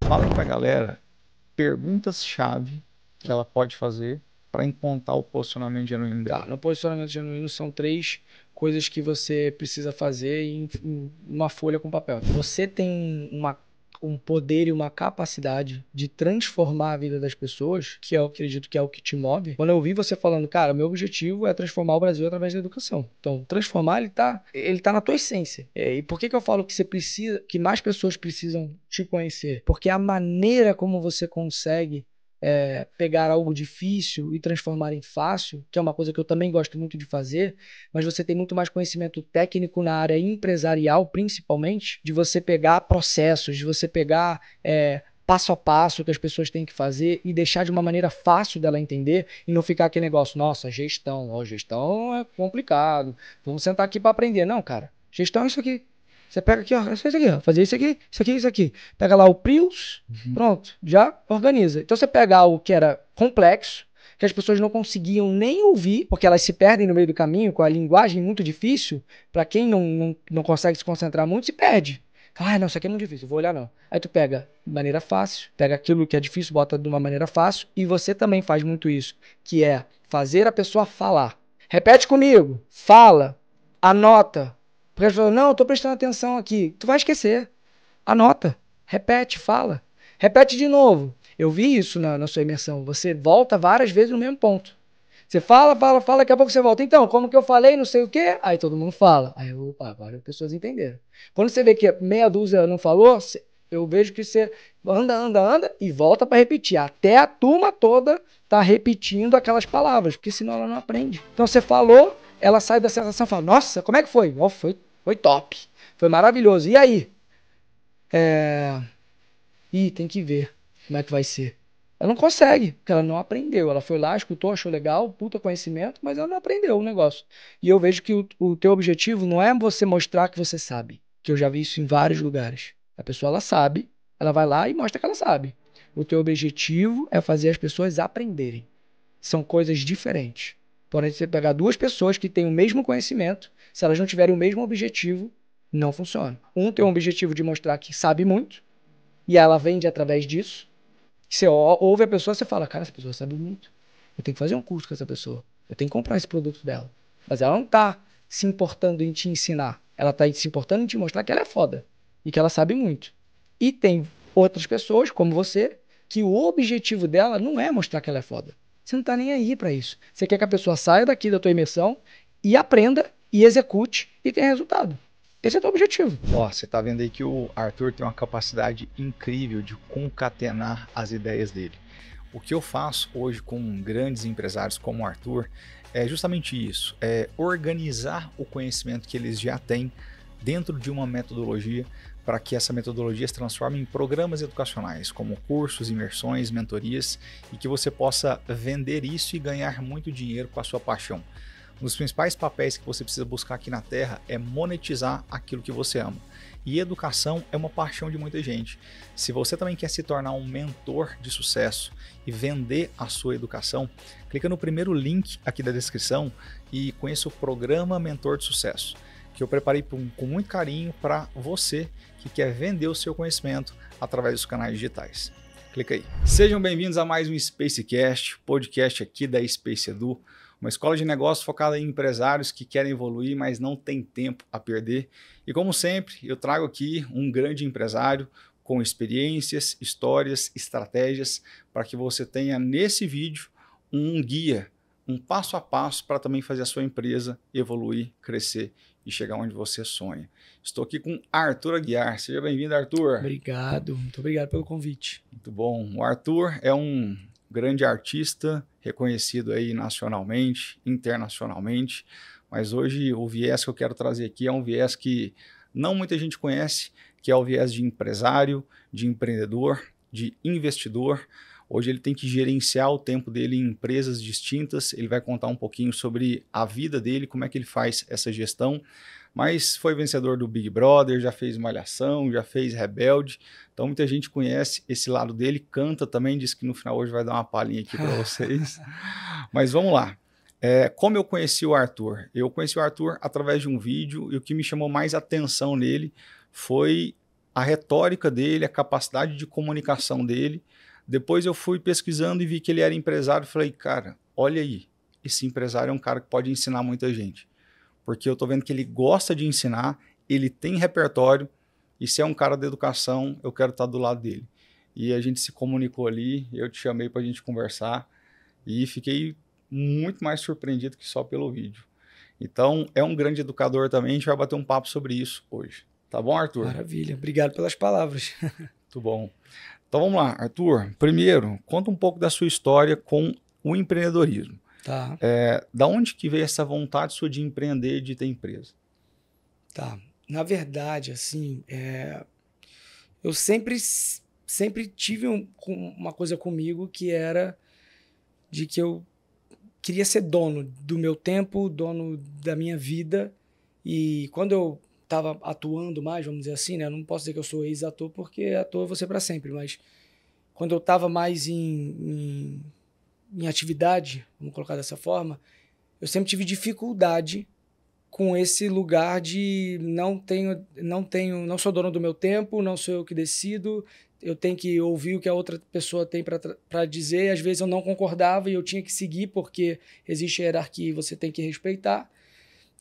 Fala pra galera perguntas-chave que ela pode fazer para encontrar o posicionamento genuíno Tá, dela. no posicionamento genuíno são três coisas que você precisa fazer em uma folha com papel. Você tem um poder e uma capacidade de transformar a vida das pessoas, que eu acredito que é o que te move. Quando eu ouvi você falando, cara, meu objetivo é transformar o Brasil através da educação. Então, transformar, ele tá na tua essência. E por que que eu falo que você precisa, que mais pessoas precisam te conhecer? Porque a maneira como você consegue pegar algo difícil e transformar em fácil, que é uma coisa que eu também gosto muito de fazer, mas você tem muito mais conhecimento técnico na área empresarial, principalmente, de você pegar processos, de você pegar passo a passo que as pessoas têm que fazer e deixar de uma maneira fácil dela entender e não ficar aquele negócio, nossa, gestão é complicado, vamos sentar aqui para aprender. Não, cara, gestão é isso aqui. Você pega aqui, ó, é só isso aqui, ó, fazer isso aqui, isso aqui, isso aqui. Pega lá o Prius, pronto, já organiza. Então você pega algo que era complexo, que as pessoas não conseguiam nem ouvir, porque elas se perdem no meio do caminho com a linguagem muito difícil. Para quem não consegue se concentrar muito, se perde. Ah, não, isso aqui é muito difícil, vou olhar não. Aí tu pega de maneira fácil, pega aquilo que é difícil, bota de uma maneira fácil, e você também faz muito isso, que é fazer a pessoa falar. Repete comigo, fala, anota. Porque as pessoas, não, eu tô prestando atenção aqui. Tu vai esquecer. Anota, repete, fala. Repete de novo. Eu vi isso na sua imersão. Você volta várias vezes no mesmo ponto. Você fala, fala, fala, daqui a pouco você volta. Então, como que eu falei, não sei o quê? Aí todo mundo fala. Aí, opa, várias pessoas entenderam. Quando você vê que meia dúzia não falou, eu vejo que você anda e volta para repetir. Até a turma toda tá repetindo aquelas palavras, porque senão ela não aprende. Então você falou, ela sai da sensação e fala, nossa, como é que foi? Oh, foi top. Foi maravilhoso. E aí? Tem que ver como é que vai ser. Ela não consegue, porque ela não aprendeu. Ela foi lá, escutou, achou legal, puta conhecimento, mas ela não aprendeu o negócio. E eu vejo que o teu objetivo não é você mostrar que você sabe, que eu já vi isso em vários lugares. A pessoa, ela sabe, ela vai lá e mostra que ela sabe. O teu objetivo é fazer as pessoas aprenderem. São coisas diferentes. Porém, você pegar duas pessoas que têm o mesmo conhecimento, se elas não tiverem o mesmo objetivo, não funciona. Um tem o objetivo de mostrar que sabe muito, e ela vende através disso. Você ouve a pessoa, você fala, cara, essa pessoa sabe muito. Eu tenho que fazer um curso com essa pessoa. Eu tenho que comprar esse produto dela. Mas ela não tá se importando em te ensinar. Ela tá se importando em te mostrar que ela é foda. E que ela sabe muito. E tem outras pessoas, como você, que o objetivo dela não é mostrar que ela é foda. Você não tá nem aí pra isso. Você quer que a pessoa saia daqui da tua imersão e aprenda, e execute, e tenha resultado. Esse é o teu objetivo. Ó, você tá vendo aí que o Arthur tem uma capacidade incrível de concatenar as ideias dele. O que eu faço hoje com grandes empresários como o Arthur é justamente isso, é organizar o conhecimento que eles já têm dentro de uma metodologia para que essa metodologia se transforme em programas educacionais, como cursos, imersões, mentorias, e que você possa vender isso e ganhar muito dinheiro com a sua paixão. Um dos principais papéis que você precisa buscar aqui na Terra é monetizar aquilo que você ama. E educação é uma paixão de muita gente. Se você também quer se tornar um mentor de sucesso e vender a sua educação, clica no primeiro link aqui da descrição e conheça o programa Mentor de Sucesso, que eu preparei com muito carinho para você que quer vender o seu conhecimento através dos canais digitais. Clica aí. Sejam bem-vindos a mais um Spacecast, podcast aqui da Space Edu, uma escola de negócios focada em empresários que querem evoluir, mas não tem tempo a perder. E como sempre, eu trago aqui um grande empresário com experiências, histórias, estratégias, para que você tenha nesse vídeo um guia, um passo a passo para também fazer a sua empresa evoluir, crescer e chegar onde você sonha. Estou aqui com Arthur Aguiar. Seja bem-vindo, Arthur. Obrigado, muito obrigado pelo convite. Muito bom. O Arthur é um grande artista, reconhecido aí nacionalmente, internacionalmente, mas hoje o viés que eu quero trazer aqui é um viés que não muita gente conhece, que é o viés de empresário, de empreendedor, de investidor. Hoje ele tem que gerenciar o tempo dele em empresas distintas, ele vai contar um pouquinho sobre a vida dele, como é que ele faz essa gestão, mas foi vencedor do Big Brother, já fez Malhação, já fez Rebelde, então muita gente conhece esse lado dele, canta também, disse que no final hoje vai dar uma palhinha aqui para vocês, mas vamos lá. Como eu conheci o Arthur? Eu conheci o Arthur através de um vídeo e o que me chamou mais atenção nele foi a retórica dele, a capacidade de comunicação dele. Depois eu fui pesquisando e vi que ele era empresário e falei, cara, olha aí, esse empresário é um cara que pode ensinar muita gente. Porque eu tô vendo que ele gosta de ensinar, ele tem repertório, e se é um cara da educação, eu quero estar do lado dele. E a gente se comunicou ali, eu te chamei para a gente conversar, e fiquei muito mais surpreendido que só pelo vídeo. Então, é um grande educador também, a gente vai bater um papo sobre isso hoje. Tá bom, Arthur? Maravilha, obrigado pelas palavras. Muito bom. Então vamos lá, Arthur. Primeiro, conta um pouco da sua história com o empreendedorismo. Tá, Da onde que veio essa vontade sua de empreender, de ter empresa? tá. Na verdade, assim, eu sempre tive uma coisa comigo que era de que eu queria ser dono do meu tempo, dono da minha vida. E quando eu estava atuando mais, vamos dizer assim, né? Eu não posso dizer que eu sou ex-ator, porque ator eu vou ser para sempre, mas quando eu estava mais em atividade, vamos colocar dessa forma, eu sempre tive dificuldade com esse lugar de não sou dono do meu tempo, não sou eu que decido, eu tenho que ouvir o que a outra pessoa tem para dizer, e às vezes eu não concordava e eu tinha que seguir porque existe hierarquia e você tem que respeitar.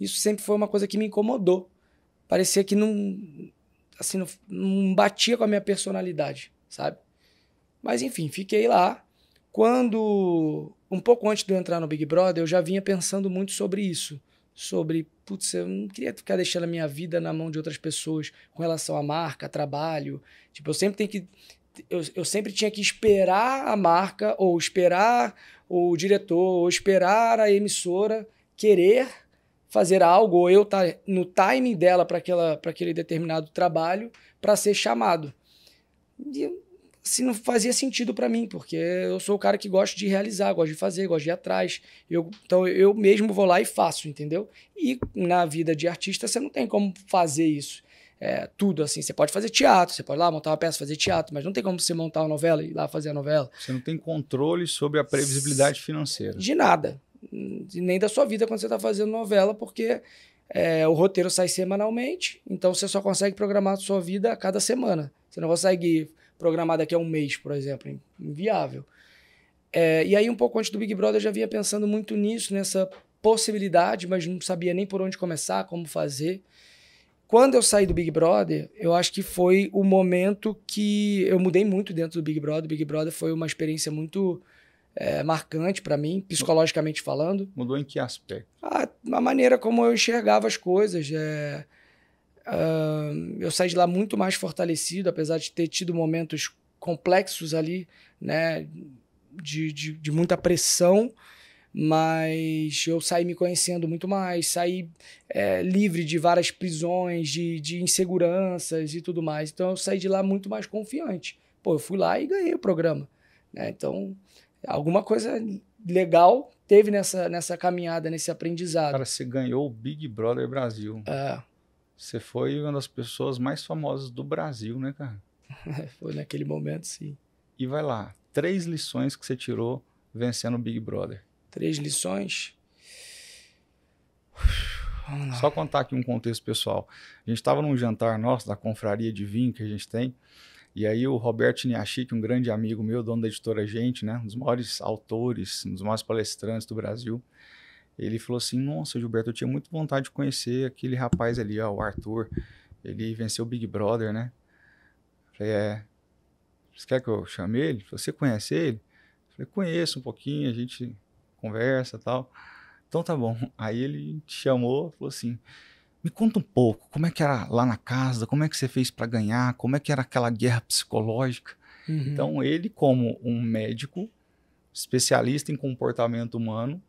Isso sempre foi uma coisa que me incomodou. Parecia que assim, não batia com a minha personalidade, sabe? Mas enfim, fiquei lá. Quando, um pouco antes de eu entrar no Big Brother, eu já vinha pensando muito sobre isso. Sobre, putz, eu não queria ficar deixando a minha vida na mão de outras pessoas com relação à marca, trabalho. Tipo, eu sempre tinha que esperar a marca, ou esperar o diretor, ou esperar a emissora querer fazer algo, ou eu estar no timing dela para aquele determinado trabalho para ser chamado. E assim, não fazia sentido para mim, porque eu sou o cara que gosta de realizar, gosta de fazer, gosta de ir atrás. Então eu mesmo vou lá e faço, entendeu? E na vida de artista você não tem como fazer isso. Tudo assim, você pode fazer teatro, você pode ir lá montar uma peça, fazer teatro, mas não tem como você montar uma novela e ir lá fazer a novela. Você não tem controle sobre a previsibilidade financeira. De nada. Nem da sua vida quando você está fazendo novela, porque o roteiro sai semanalmente, então você só consegue programar a sua vida a cada semana. Você não consegue programar daqui a um mês, por exemplo. Inviável. E aí, um pouco antes do Big Brother, eu já vinha pensando muito nisso, nessa possibilidade, mas não sabia nem por onde começar, como fazer. Quando eu saí do Big Brother, eu acho que foi o momento que eu mudei muito dentro do Big Brother. O Big Brother foi uma experiência muito marcante para mim, psicologicamente falando. Mudou em que aspecto? A maneira como eu enxergava as coisas. Eu saí de lá muito mais fortalecido, apesar de ter tido momentos complexos ali, né, de muita pressão, mas eu saí me conhecendo muito mais, saí livre de várias prisões, de inseguranças e tudo mais. Então eu saí de lá muito mais confiante. Pô, eu fui lá e ganhei o programa, né? Então, alguma coisa legal teve nessa caminhada, nesse aprendizado. Cara, você ganhou o Big Brother Brasil. Você foi uma das pessoas mais famosas do Brasil, né, cara? Foi naquele momento, sim. E vai lá, 3 lições que você tirou vencendo o Big Brother. 3 lições? Só contar aqui um contexto pessoal. A gente estava num jantar nosso, da confraria de vinho que a gente tem, e aí o Roberto Niashik, um grande amigo meu, dono da editora Gente, né, um dos maiores autores, um dos maiores palestrantes do Brasil, ele falou assim, nossa, Gilberto, eu tinha muito vontade de conhecer aquele rapaz ali, ó, o Arthur, ele venceu o Big Brother, né? Eu falei, você quer que eu chame ele? Você conhece ele? Eu falei, conheço um pouquinho, a gente conversa e tal. Então tá bom. Aí ele te chamou, falou assim, me conta um pouco, como é que era lá na casa, como é que você fez para ganhar, como é que era aquela guerra psicológica. Então ele, como um médico, especialista em comportamento humano,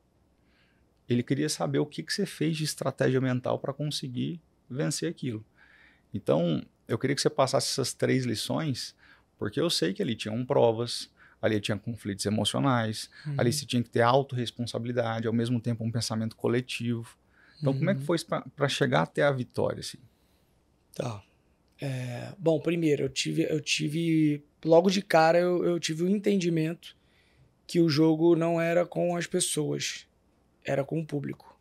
ele queria saber o que você fez de estratégia mental para conseguir vencer aquilo. Então, eu queria que você passasse essas 3 lições, porque eu sei que ali tinham provas, ali tinha conflitos emocionais, ali você tinha que ter autorresponsabilidade, ao mesmo tempo um pensamento coletivo. Então, como é que foi para chegar até a vitória? Assim? Tá. Bom, primeiro, eu tive logo de cara, eu tive o entendimento que o jogo não era com as pessoas, era com o público.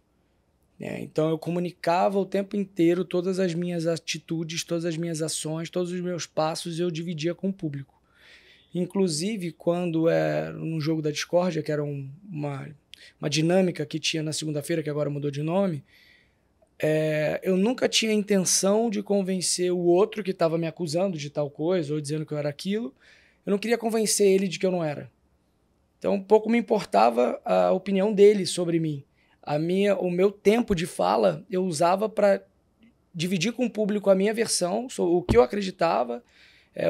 né? Então eu comunicava o tempo inteiro todas as minhas atitudes, todas as minhas ações, todos os meus passos eu dividia com o público. Inclusive, quando era num jogo da discórdia, que era uma dinâmica que tinha na segunda-feira, que agora mudou de nome, eu nunca tinha intenção de convencer o outro que estava me acusando de tal coisa ou dizendo que eu era aquilo. Eu não queria convencer ele de que eu não era. Então, pouco me importava a opinião dele sobre mim. O meu tempo de fala eu usava para dividir com o público a minha versão, o que eu acreditava,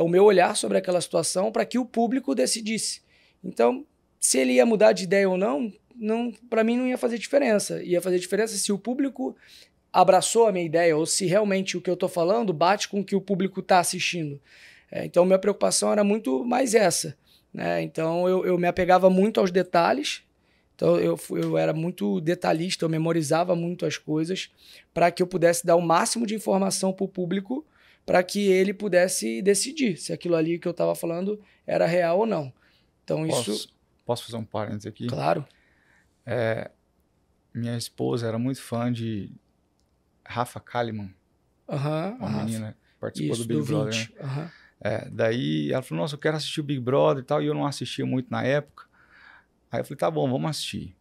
o meu olhar sobre aquela situação, para que o público decidisse. Então, se ele ia mudar de ideia ou não, para mim não ia fazer diferença. Ia fazer diferença se o público abraçou a minha ideia ou se realmente o que eu estou falando bate com o que o público está assistindo. Então, minha preocupação era muito mais essa, né? Então, eu me apegava muito aos detalhes. Então, eu era muito detalhista, eu memorizava muito as coisas para que eu pudesse dar o máximo de informação para o público para que ele pudesse decidir se aquilo ali que eu estava falando era real ou não. Então, Posso fazer um parênteses aqui? Claro. Minha esposa era muito fã de Rafa Kalimann, uma menina que participou do Big Brother. Né? Daí ela falou, nossa, eu quero assistir o Big Brother e tal, e eu não assistia muito na época. Aí eu falei, tá bom, vamos assistir.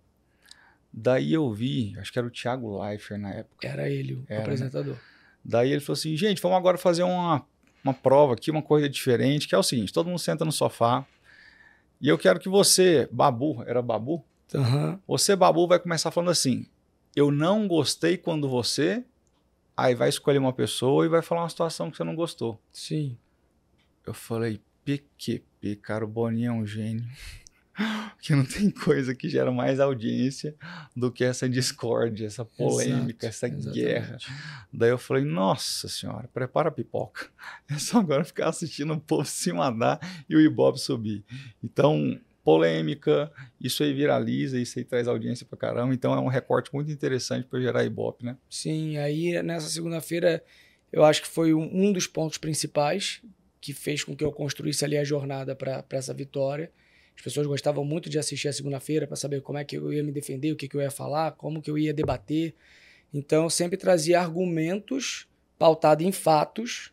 Daí eu vi, acho que era o Thiago Leifert na época. Era ele, o apresentador. Né? Daí ele falou assim, gente, vamos agora fazer uma prova aqui, uma coisa diferente, que é o seguinte, todo mundo senta no sofá, e eu quero que você, Babu, era Babu? Você, Babu, vai começar falando assim, eu não gostei quando você, aí vai escolher uma pessoa e vai falar uma situação que você não gostou. Sim. Eu falei, PQP, cara, o Boninho é um gênio. Que não tem coisa que gera mais audiência do que essa discórdia, essa polêmica, essa guerra. Daí eu falei, nossa senhora, prepara a pipoca. É só agora ficar assistindo o povo se mandar e o Ibope subir. Então, polêmica, isso aí viraliza, isso aí traz audiência pra caramba. Então é um recorte muito interessante para gerar Ibope, né? Sim, aí nessa segunda-feira eu acho que foi um dos pontos principais que fez com que eu construísse ali a jornada para essa vitória. As pessoas gostavam muito de assistir a segunda-feira para saber como é que eu ia me defender, o que eu ia falar, como que eu ia debater. Então, eu sempre trazia argumentos pautados em fatos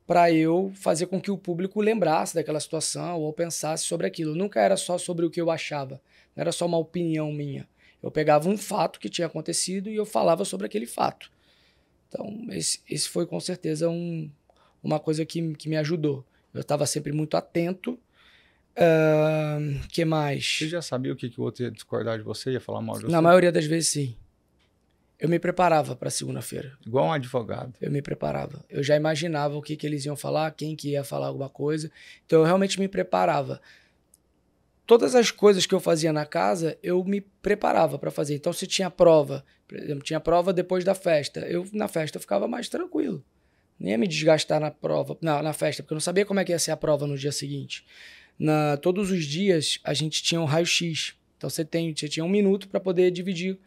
para eu fazer com que o público lembrasse daquela situação ou pensasse sobre aquilo. Nunca era só sobre o que eu achava, não era só uma opinião minha. Eu pegava um fato que tinha acontecido e eu falava sobre aquele fato. Então, esse foi com certeza uma coisa que me ajudou. Eu estava sempre muito atento. Que mais? Você já sabia o que o outro ia discordar de você, ia falar mal de você? Na maioria das vezes, sim. Eu me preparava para segunda-feira. Igual um advogado. Eu me preparava. Eu já imaginava o que eles iam falar, quem que ia falar alguma coisa. Então, eu realmente me preparava. Todas as coisas que eu fazia na casa, eu me preparava para fazer. Então, se tinha prova, por exemplo, tinha prova depois da festa, na festa eu ficava mais tranquilo. Não ia me desgastar na prova, na festa, porque eu não sabia como é que ia ser a prova no dia seguinte. Todos os dias a gente tinha um raio-x. Então você tinha 1 minuto para poder dividir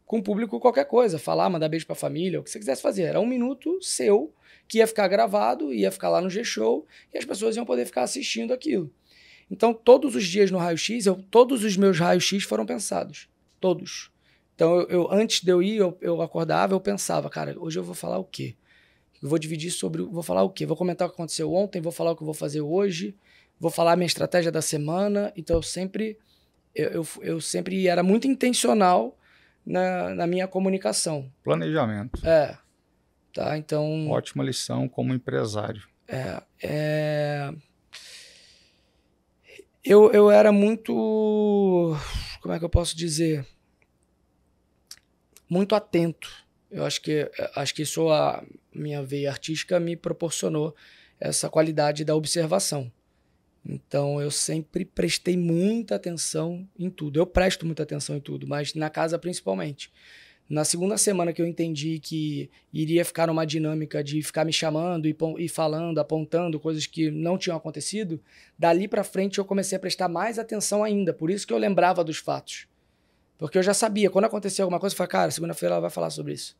com o público qualquer coisa, falar, mandar beijo para a família, o que você quisesse fazer. Era 1 minuto seu, que ia ficar gravado, ia ficar lá no G-Show e as pessoas iam poder ficar assistindo aquilo. Então todos os dias no raio-x, todos os meus raios-x foram pensados. Todos. Então antes de eu ir, eu acordava, eu pensava, cara, hoje eu vou falar o quê? Eu vou dividir vou falar o quê? Vou comentar o que aconteceu ontem, vou falar o que eu vou fazer hoje, vou falar a minha estratégia da semana. Então, eu sempre era muito intencional na minha comunicação. Planejamento. Tá, então... Ótima lição como empresário. Eu era muito... Como é que eu posso dizer? Muito atento. Eu acho que isso, a minha veia artística me proporcionou essa qualidade da observação. Então, eu sempre prestei muita atenção em tudo. Eu presto muita atenção em tudo, mas na casa principalmente. Na segunda semana que eu entendi que iria ficar numa dinâmica de ficar me chamando e falando, apontando coisas que não tinham acontecido, dali pra frente eu comecei a prestar mais atenção ainda. Por isso que eu lembrava dos fatos. Porque eu já sabia, quando acontecia alguma coisa, eu falei, cara, segunda-feira ela vai falar sobre isso.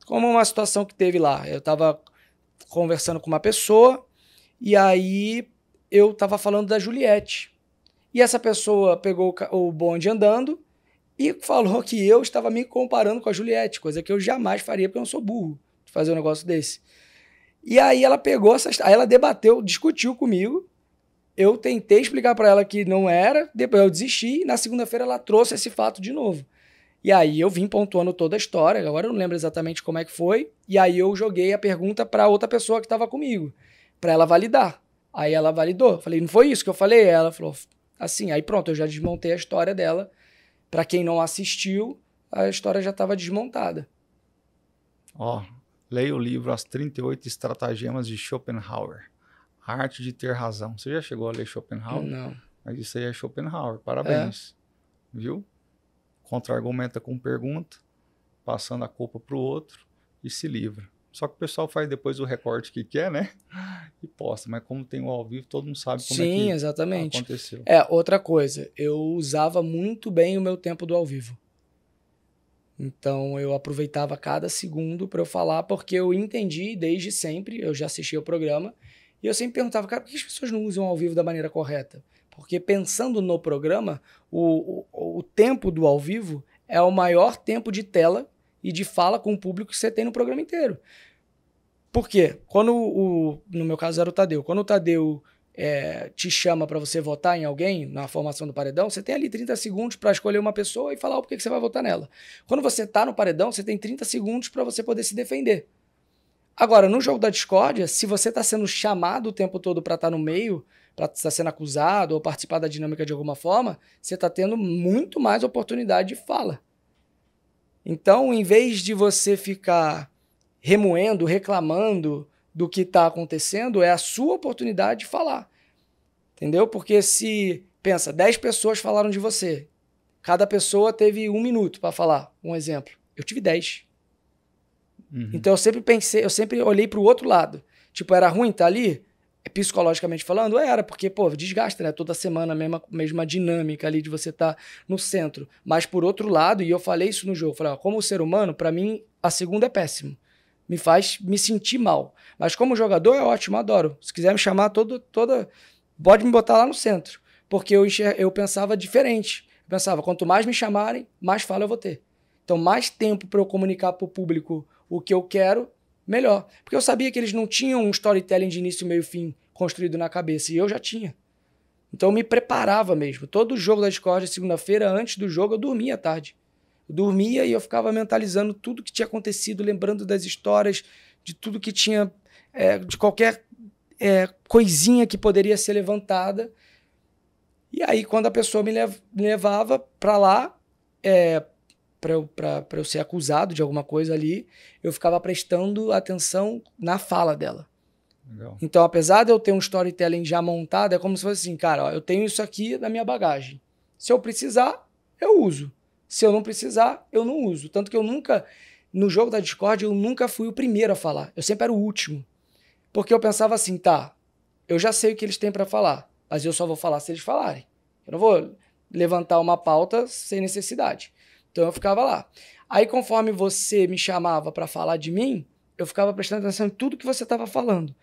Como uma situação que teve lá. Eu estava conversando com uma pessoa e aí eu estava falando da Juliette. E essa pessoa pegou o bonde andando e falou que eu estava me comparando com a Juliette, coisa que eu jamais faria, porque eu não sou burro de fazer um negócio desse. E aí ela pegou aí ela debateu, discutiu comigo, eu tentei explicar para ela que não era, depois eu desisti, e na segunda-feira ela trouxe esse fato de novo. E aí eu vim pontuando toda a história, agora eu não lembro exatamente como é que foi, e aí eu joguei a pergunta para outra pessoa que estava comigo, para ela validar. Aí ela validou. Falei, não foi isso que eu falei? Ela falou assim, aí pronto, eu já desmontei a história dela. Para quem não assistiu, a história já estava desmontada. Ó, leia o livro As 38 Estratagemas de Schopenhauer. A Arte de Ter Razão. Você já chegou a ler Schopenhauer? Não. Mas isso aí é Schopenhauer. Parabéns. Viu? Contra-argumenta com pergunta, passando a culpa para o outro e se livra. Só que o pessoal faz depois o recorte que quer, né? E posta. Mas como tem o ao vivo, todo mundo sabe como Sim, é que exatamente. aconteceu. Outra coisa. Eu usava muito bem o meu tempo do ao vivo. Então, eu aproveitava cada segundo para eu falar, porque eu entendi desde sempre, eu já assisti ao programa, e eu sempre perguntava, cara, por que as pessoas não usam ao vivo da maneira correta? Porque pensando no programa, o tempo do ao vivo é o maior tempo de tela e de fala com o público que você tem no programa inteiro. Por quê? Quando no meu caso era o Tadeu, quando o Tadeu te chama para você votar em alguém na formação do paredão, você tem ali 30 segundos para escolher uma pessoa e falar o porquê que você vai votar nela. Quando você tá no paredão, você tem 30 segundos para você poder se defender. Agora, no jogo da discórdia, se você está sendo chamado o tempo todo para estar no meio, para estar sendo acusado ou participar da dinâmica de alguma forma, você está tendo muito mais oportunidade de fala. Então, em vez de você ficar remoendo, reclamando do que está acontecendo, é a sua oportunidade de falar. Entendeu? Porque se, pensa, 10 pessoas falaram de você, cada pessoa teve 1 minuto para falar, um exemplo. Eu tive 10. Então eu sempre olhei para o outro lado. Tipo, era ruim estar ali? Psicologicamente falando, era, porque, pô, desgasta, né? Toda semana a mesma dinâmica ali de você estar no centro. Mas por outro lado, e eu falei isso no jogo, falei, ó, como ser humano, para mim, a segunda é péssimo. Me faz me sentir mal. Mas como jogador é ótimo, adoro. Se quiser me chamar pode me botar lá no centro. Porque eu pensava diferente. Eu pensava, quanto mais me chamarem, mais fala eu vou ter. Então, mais tempo para eu comunicar para o público o que eu quero, melhor. Porque eu sabia que eles não tinham um storytelling de início, meio e fim construído na cabeça. E eu já tinha. Então, eu me preparava mesmo. Todo jogo da Discord, segunda-feira, antes do jogo, eu dormia à tarde. Eu dormia e eu ficava mentalizando tudo que tinha acontecido, lembrando das histórias, de tudo que tinha, de qualquer coisinha que poderia ser levantada. E aí, quando a pessoa me levava para lá, para eu ser acusado de alguma coisa ali, eu ficava prestando atenção na fala dela. Legal. Então, apesar de eu ter um storytelling já montado, é como se fosse assim, cara, ó, eu tenho isso aqui na minha bagagem. Se eu precisar, eu uso. Se eu não precisar, eu não uso. Tanto que eu nunca, no jogo da Discord, eu nunca fui o primeiro a falar. Eu sempre era o último. Porque eu pensava assim, tá, eu já sei o que eles têm para falar, mas eu só vou falar se eles falarem. Eu não vou levantar uma pauta sem necessidade. Então eu ficava lá. Aí conforme você me chamava para falar de mim, eu ficava prestando atenção em tudo que você estava falando.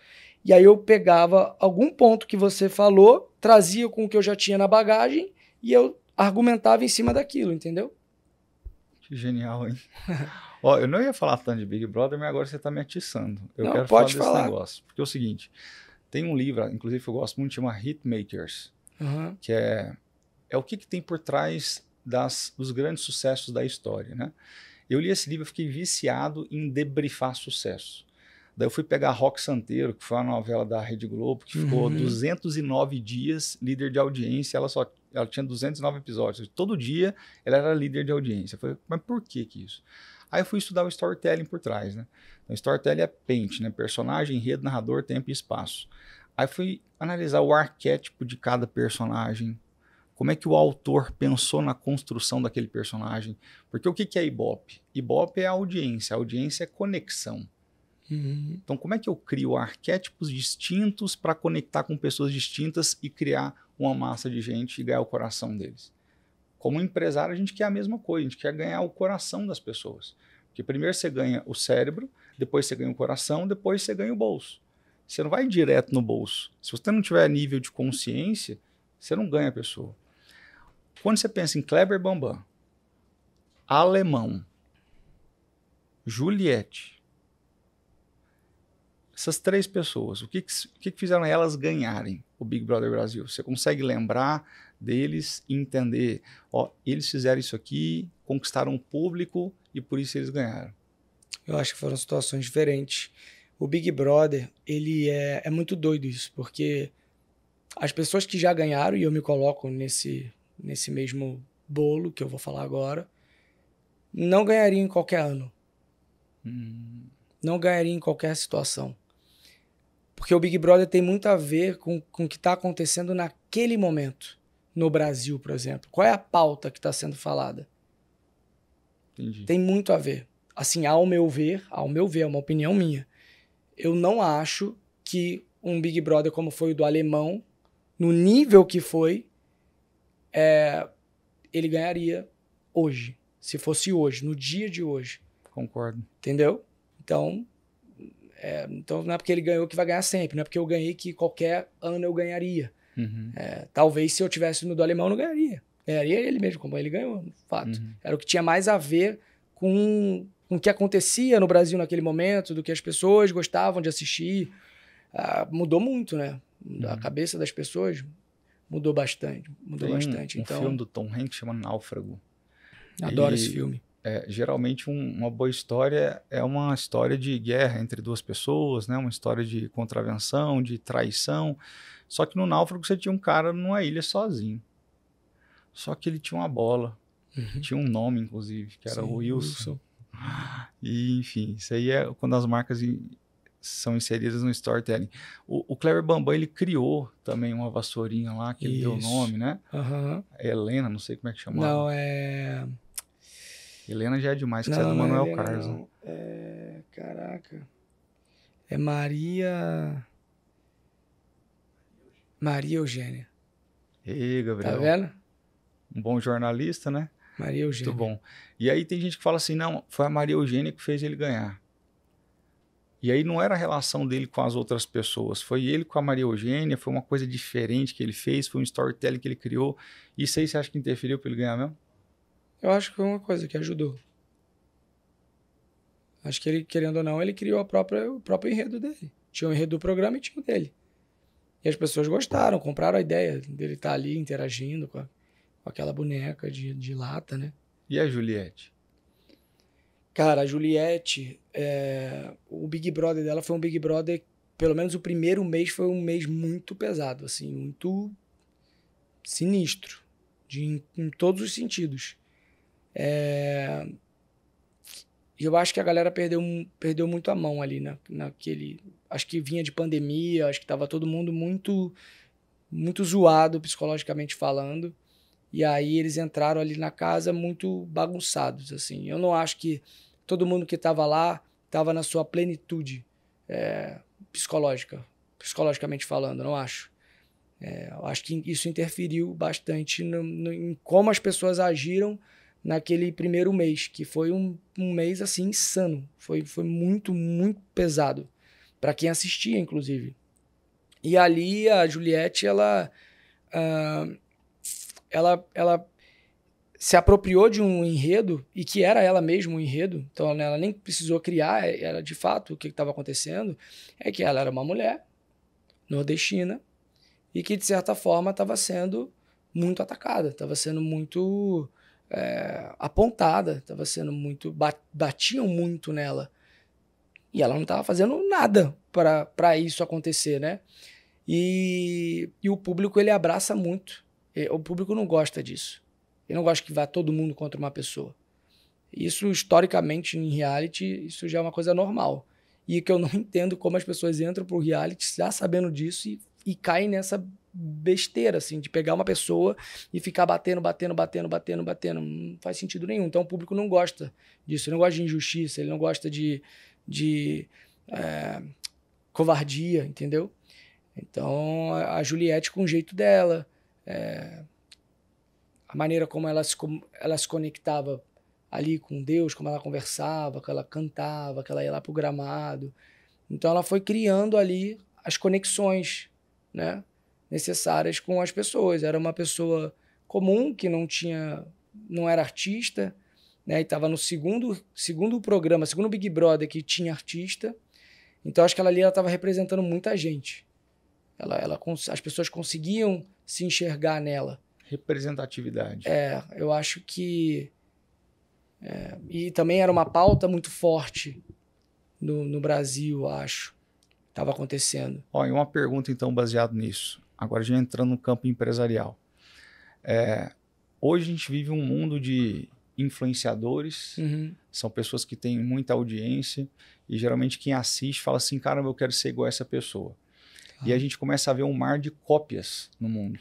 E aí eu pegava algum ponto que você falou, trazia com o que eu já tinha na bagagem e eu argumentava em cima daquilo, entendeu? Que genial, hein? Ó, eu não ia falar tanto de Big Brother, mas agora você tá me atiçando. Eu Não, quero pode falar desse falar. negócio. Porque é o seguinte, tem um livro, inclusive eu gosto muito, chama Hitmakers, que é o que tem por trás dos grandes sucessos da história, né? Eu li esse livro e fiquei viciado em debriefar sucesso. Daí eu fui pegar Rock Santeiro, que foi uma novela da Rede Globo, que ficou 209 dias líder de audiência, ela tinha 209 episódios. Todo dia ela era líder de audiência. Eu falei, mas por que isso? Aí eu fui estudar o storytelling por trás, né? Então, storytelling é pente, né? Personagem, enredo, narrador, tempo e espaço. Aí fui analisar o arquétipo de cada personagem, como é que o autor pensou na construção daquele personagem. Porque o que é Ibope? Ibope é a audiência é conexão. Então, como é que eu crio arquétipos distintos para conectar com pessoas distintas e criar uma massa de gente e ganhar o coração deles? Como empresário, a gente quer a mesma coisa, a gente quer ganhar o coração das pessoas. Porque primeiro você ganha o cérebro, depois você ganha o coração, depois você ganha o bolso. Você não vai direto no bolso. Se você não tiver nível de consciência, você não ganha a pessoa. Quando você pensa em Kleber Bambam, Alemão, Juliette. Essas 3 pessoas, o que fizeram elas ganharem o Big Brother Brasil? Você consegue lembrar deles e entender, ó, eles fizeram isso aqui, conquistaram o público e por isso eles ganharam? Eu acho que foram situações diferentes. O Big Brother, ele é muito doido isso, porque as pessoas que já ganharam, e eu me coloco nesse mesmo bolo que eu vou falar agora, não ganhariam em qualquer ano. Não ganhariam em qualquer situação. Porque o Big Brother tem muito a ver com o que está acontecendo naquele momento. No Brasil, por exemplo. Qual é a pauta que está sendo falada? Entendi. Tem muito a ver. Assim, ao meu ver, é uma opinião minha. Eu não acho que um Big Brother como foi o do Alemão, no nível que foi, ele ganharia hoje. Se fosse hoje, no dia de hoje. Concordo. Entendeu? Então não é porque ele ganhou que vai ganhar sempre. Não é porque eu ganhei que qualquer ano eu ganharia. Talvez se eu tivesse no do Alemão, eu não ganharia. Ganharia ele mesmo, como ele ganhou, de fato. Era o que tinha mais a ver com o que acontecia no Brasil naquele momento, do que as pessoas gostavam de assistir. Mudou muito, né? A cabeça das pessoas mudou bastante. Tem um Então, filme do Tom Hanks chamado Náufrago. Adoro esse filme. Geralmente uma boa história é uma história de guerra entre 2 pessoas, né? Uma história de contravenção, de traição. Só que no Náufrago você tinha um cara numa ilha sozinho. Só que ele tinha uma bola. Tinha um nome, inclusive, que era o Wilson. E, enfim, isso aí é quando as marcas são inseridas no storytelling. O Kleber Bambam, ele criou também uma vassourinha lá, que ele deu o nome, né? Helena, não sei como é que chamava. Não, é... Helena já é demais, que isso é do Manuel Carlos. Não. Caraca. É Maria Eugênia. Ei, Gabriel. Tá vendo? Um bom jornalista, né? Maria Eugênia. Muito bom. E aí tem gente que fala assim, não, foi a Maria Eugênia que fez ele ganhar. E aí não era a relação dele com as outras pessoas, foi ele com a Maria Eugênia, foi uma coisa diferente que ele fez, foi um storytelling que ele criou. Isso aí você acha que interferiu para ele ganhar mesmo? Eu acho que foi uma coisa que ajudou. Acho que ele, querendo ou não, ele criou o próprio enredo dele. Tinha o enredo do programa e tinha o dele. E as pessoas gostaram, compraram a ideia dele estar ali interagindo com aquela boneca de lata, né? E a Juliette? Cara, a Juliette, o Big Brother dela foi um Big Brother, pelo menos o primeiro mês foi um mês muito pesado, assim, muito sinistro, em todos os sentidos. Eu acho que a galera perdeu muito a mão ali naquele... Acho que vinha de pandemia, acho que estava todo mundo muito, muito zoado psicologicamente falando. E aí eles entraram ali na casa muito bagunçados, assim. Eu não acho que todo mundo que estava lá estava na sua plenitude psicologicamente falando, não acho. Eu acho que isso interferiu bastante em como as pessoas agiram naquele primeiro mês, que foi um mês assim insano. Foi muito, muito pesado para quem assistia, inclusive. E ali a Juliette, ela se apropriou de um enredo, e que era ela mesma um enredo, então ela nem precisou criar, era de fato o que estava acontecendo, é que ela era uma mulher nordestina e que, de certa forma, estava sendo muito atacada, estava sendo muito apontada, estava sendo muito... batiam muito nela. E ela não estava fazendo nada para isso acontecer, né? E o público, ele abraça muito. O público não gosta disso. Ele não gosta que vá todo mundo contra uma pessoa. Isso, historicamente, em reality, isso já é uma coisa normal. E que eu não entendo como as pessoas entram pro reality já sabendo disso e caem nessa besteira, assim, de pegar uma pessoa e ficar batendo. Não faz sentido nenhum. Então o público não gosta disso. Ele não gosta de injustiça, ele não gosta de covardia, entendeu? Então a Juliette, com o jeito dela, a maneira como ela se conectava ali com Deus, como ela conversava, que ela cantava, que ela ia lá pro gramado. Então ela foi criando ali as conexões, né, necessárias com as pessoas. Era uma pessoa comum, que não era artista, né? E tava no segundo programa, segundo Big Brother que tinha artista. Então acho que ela tava representando muita gente. As pessoas conseguiam se enxergar nela. Representatividade. Eu acho que... e também era uma pauta muito forte no Brasil, acho. Estava acontecendo. Ó, e uma pergunta, então, baseado nisso. Agora, já entrando no campo empresarial. Hoje a gente vive um mundo de influenciadores, são pessoas que têm muita audiência, e geralmente quem assiste fala assim, caramba, eu quero ser igual a essa pessoa. E a gente começa a ver um mar de cópias no mundo.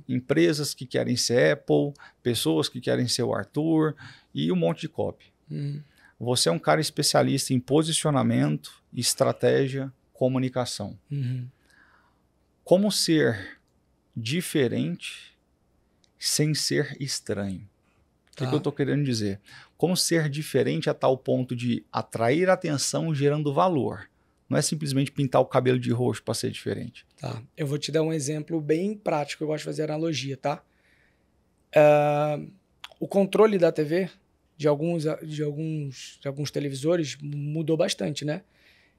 Empresas que querem ser Apple, pessoas que querem ser o Arthur, e um monte de cópia. Você é um cara especialista em posicionamento, estratégia, comunicação. Como ser diferente sem ser estranho? O que eu estou querendo dizer? Como ser diferente a tal ponto de atrair atenção gerando valor? Não é simplesmente pintar o cabelo de roxo para ser diferente. Tá. Eu vou te dar um exemplo bem prático. Eu gosto de fazer analogia, tá? O controle da TV de alguns televisores mudou bastante, né?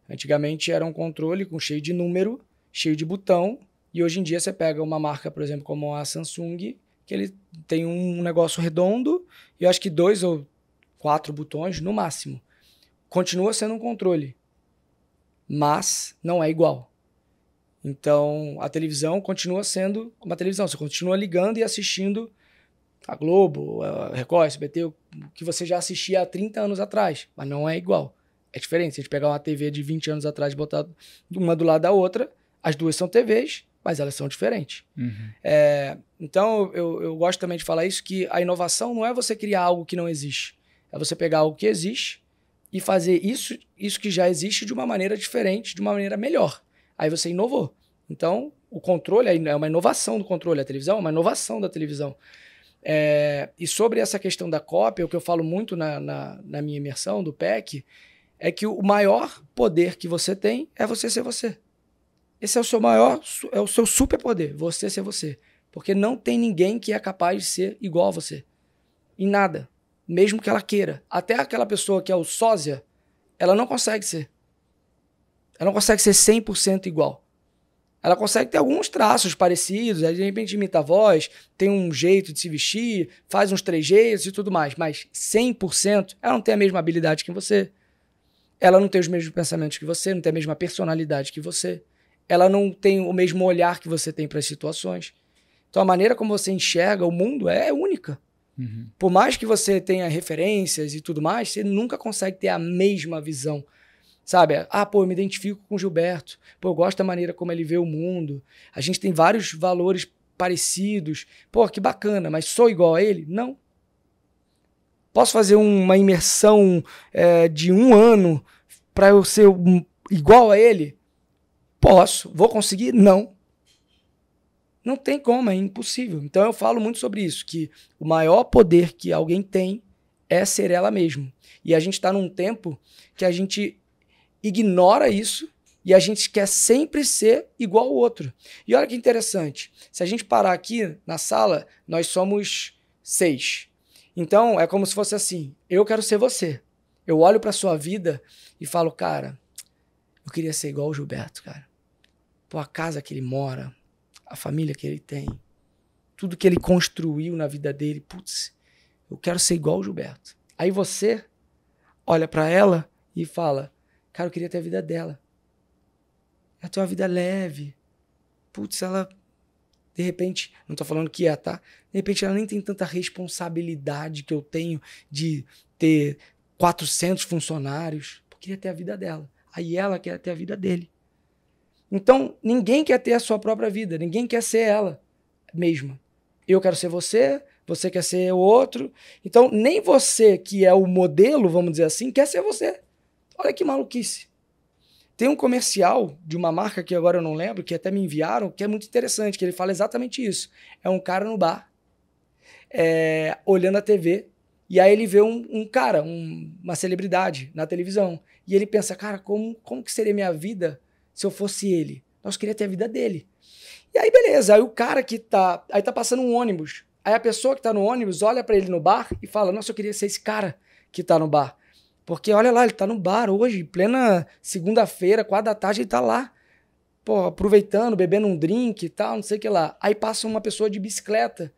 Antigamente era um controle cheio de número, cheio de botão. E hoje em dia você pega uma marca, por exemplo, como a Samsung, que ele tem um negócio redondo e eu acho que 2 ou 4 botões no máximo. Continua sendo um controle, mas não é igual. Então, a televisão continua sendo uma televisão. Você continua ligando e assistindo a Globo, a Record, SBT, o que você já assistia há 30 anos atrás, mas não é igual. É diferente. Se a gente pegar uma TV de 20 anos atrás e botar uma do lado da outra, as duas são TVs, mas elas são diferentes. Então, eu gosto também de falar isso, que a inovação não é você criar algo que não existe. É você pegar algo que existe e fazer isso que já existe de uma maneira diferente, de uma maneira melhor. Aí você inovou. Então, o controle é uma inovação do controle. A televisão é uma inovação da televisão. E sobre essa questão da cópia, o que eu falo muito na minha imersão do PEC, é que o maior poder que você tem é você ser você. Esse é o seu é o seu superpoder, você ser você. Porque não tem ninguém que é capaz de ser igual a você. Em nada. Mesmo que ela queira. Até aquela pessoa que é o sósia, ela não consegue ser. Ela não consegue ser 100% igual. Ela consegue ter alguns traços parecidos, de repente imita a voz, tem um jeito de se vestir, faz uns trejeitos e tudo mais, mas 100% ela não tem a mesma habilidade que você. Ela não tem os mesmos pensamentos que você, não tem a mesma personalidade que você. Ela não tem o mesmo olhar que você tem para as situações. Então a maneira como você enxerga o mundo é única. Por mais que você tenha referências e tudo mais, você nunca consegue ter a mesma visão. Sabe? Eu me identifico com o Gilberto. Eu gosto da maneira como ele vê o mundo. A gente tem vários valores parecidos. Que bacana, mas sou igual a ele? Não. Posso fazer uma imersão de 1 ano para eu ser igual a ele? Posso. Vou conseguir? Não. Não tem como, é impossível. Então eu falo muito sobre isso, que o maior poder que alguém tem é ser ela mesma. E a gente está num tempo que a gente ignora isso e a gente quer sempre ser igual ao outro. E olha que interessante, se a gente parar aqui na sala, nós somos 6. Então é como se fosse assim, eu quero ser você. Eu olho para sua vida e falo, cara, eu queria ser igual ao Gilberto, cara. A casa que ele mora, a família que ele tem, tudo que ele construiu na vida dele, putz, eu quero ser igual ao Gilberto. Aí você olha para ela e fala, cara, eu queria ter a vida dela. Ela tem uma vida leve. Putz, ela, de repente, não tô falando que tá? De repente ela nem tem tanta responsabilidade que eu tenho de ter 400 funcionários. Eu queria ter a vida dela. Aí ela quer ter a vida dele. Então, ninguém quer ter a sua própria vida. Ninguém quer ser ela mesma. Eu quero ser você, você quer ser o outro. Então, nem você, que é o modelo, vamos dizer assim, quer ser você. Olha que maluquice. Tem um comercial de uma marca que agora eu não lembro, que até me enviaram, que é muito interessante, que ele fala exatamente isso. É um cara no bar, olhando a TV, e aí ele vê um cara, uma celebridade na televisão. E ele pensa, cara, como que seria minha vida se eu fosse ele? Nossa, eu queria ter a vida dele. E aí, beleza. Aí o cara que tá passando um ônibus. Aí a pessoa que tá no ônibus olha pra ele no bar e fala, nossa, eu queria ser esse cara. que tá no bar. Porque olha lá, ele tá no bar hoje, plena segunda-feira, 4 da tarde, ele tá lá. Pô, aproveitando, bebendo um drink e tal, não sei o que lá. Aí passa uma pessoa de bicicleta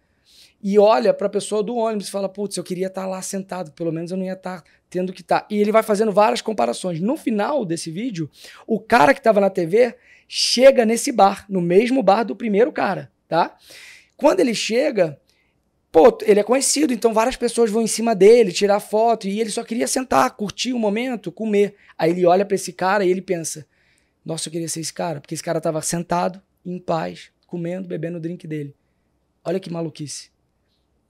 e olha pra pessoa do ônibus e fala, putz, eu queria estar lá sentado, pelo menos eu não ia estar tendo que estar. E ele vai fazendo várias comparações. No final desse vídeo, o cara que tava na TV chega nesse bar, no mesmo bar do primeiro cara, tá? Quando ele chega, pô, ele é conhecido, então várias pessoas vão em cima dele, tirar foto, e ele só queria sentar, curtir o momento, comer. Aí ele olha pra esse cara e ele pensa, nossa, eu queria ser esse cara, porque esse cara tava sentado, em paz, comendo, bebendo o drink dele. Olha que maluquice.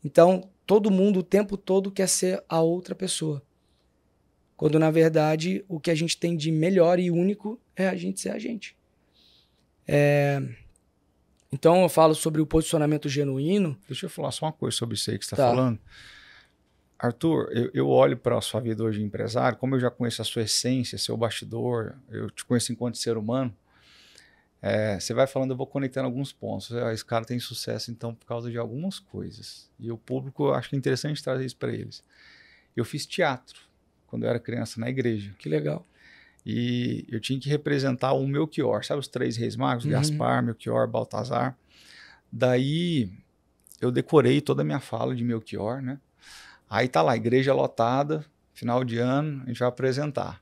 Então, todo mundo o tempo todo quer ser a outra pessoa. Quando, na verdade, o que a gente tem de melhor e único é a gente ser a gente. Então, eu falo sobre o posicionamento genuíno. Deixa eu falar só uma coisa sobre isso aí que você está Tá. falando. Arthur, eu olho para a sua vida hoje de empresário, como eu já conheço a sua essência, seu bastidor, eu te conheço enquanto ser humano, você vai falando, eu vou conectando alguns pontos. Esse cara tem sucesso, então, por causa de algumas coisas. E o público, eu acho que é interessante trazer isso para eles. Eu fiz teatro quando eu era criança na igreja. Que legal. E eu tinha que representar o Melchior, sabe os 3 reis magos? Gaspar, Melchior, Baltazar. Daí eu decorei toda a minha fala de Melchior, né? Aí tá lá, igreja lotada, final de ano, a gente vai apresentar.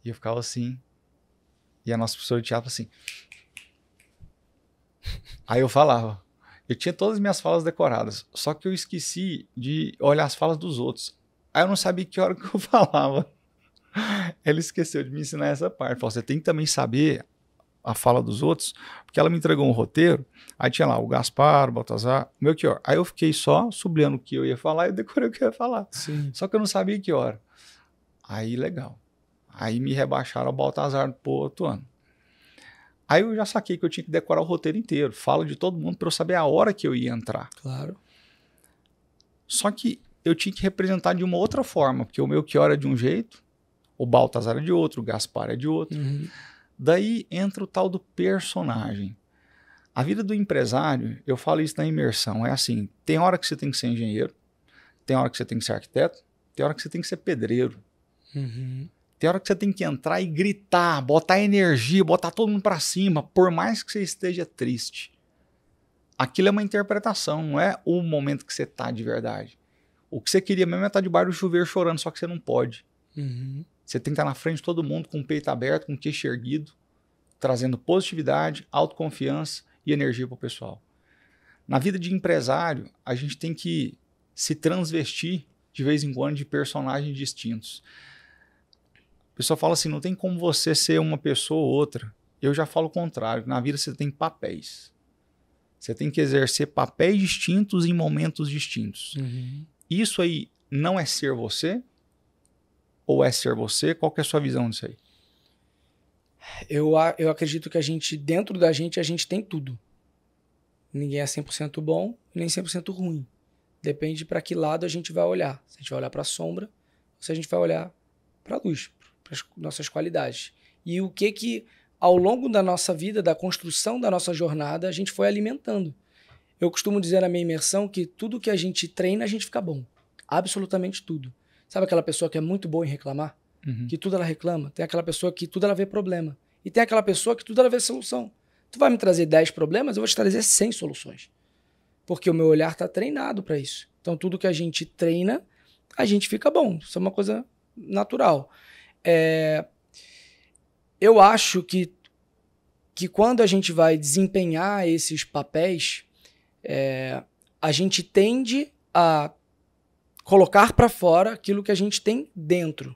E eu ficava assim, e a nossa professora de teatro assim. Aí eu falava, eu tinha todas as minhas falas decoradas, só que eu esqueci de olhar as falas dos outros. Aí eu não sabia que hora que eu falava. Ela esqueceu de me ensinar essa parte. Falou, você tem que também saber a fala dos outros, porque ela me entregou um roteiro, aí tinha lá o Gaspar, o Baltazar, o Melchior. Aí eu fiquei só sublinhando o que eu ia falar e eu decorei o que eu ia falar. Sim. Só que eu não sabia que hora. Aí, legal. Aí me rebaixaram ao Baltazar pro outro ano. Aí eu já saquei que eu tinha que decorar o roteiro inteiro, fala de todo mundo para eu saber a hora que eu ia entrar. Claro. Só que eu tinha que representar de uma outra forma, porque o Melchior é de um jeito, o Baltazar é de outro, o Gaspar é de outro. Daí entra o tal do personagem. A vida do empresário, eu falo isso na imersão, é assim, tem hora que você tem que ser engenheiro, tem hora que você tem que ser arquiteto, tem hora que você tem que ser pedreiro. Tem hora que você tem que entrar e gritar, botar energia, botar todo mundo pra cima, por mais que você esteja triste. Aquilo é uma interpretação, não é o momento que você tá de verdade. O que você queria mesmo é estar debaixo do chuveiro chorando, só que você não pode. Você tem que estar na frente de todo mundo com o peito aberto, com o queixo erguido, trazendo positividade, autoconfiança e energia para o pessoal. Na vida de empresário, a gente tem que se transvestir de vez em quando de personagens distintos. O pessoal fala assim, não tem como você ser uma pessoa ou outra. Eu já falo o contrário, na vida você tem papéis. Você tem que exercer papéis distintos em momentos distintos. Isso aí não é ser você? Ou é ser você? Qual que é a sua visão disso aí? Eu acredito que dentro da gente, a gente tem tudo. Ninguém é 100% bom nem 100% ruim. Depende para que lado a gente vai olhar. Se a gente vai olhar para a sombra, ou se a gente vai olhar para a luz, para as nossas qualidades. E o que ao longo da nossa vida, da construção da nossa jornada, a gente foi alimentando. Eu costumo dizer na minha imersão que tudo que a gente treina, a gente fica bom. Absolutamente tudo. Sabe aquela pessoa que é muito boa em reclamar? Que tudo ela reclama. Tem aquela pessoa que tudo ela vê problema. E tem aquela pessoa que tudo ela vê solução. Tu vai me trazer 10 problemas, eu vou te trazer 100 soluções. Porque o meu olhar está treinado para isso. Então, tudo que a gente treina, a gente fica bom. Isso é uma coisa natural. Eu acho que quando a gente vai desempenhar esses papéis, a gente tende a colocar para fora aquilo que a gente tem dentro.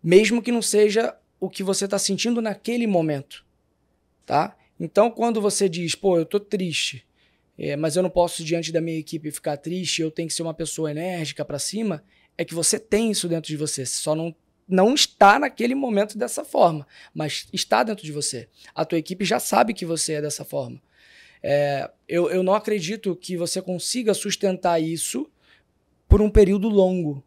Mesmo que não seja o que você está sentindo naquele momento. Tá? Então, quando você diz, pô, eu tô triste, mas eu não posso, diante da minha equipe, ficar triste, eu tenho que ser uma pessoa enérgica para cima, é que você tem isso dentro de você. Você só não está naquele momento dessa forma, mas está dentro de você. A tua equipe já sabe que você é dessa forma. Eu não acredito que você consiga sustentar isso por um período longo.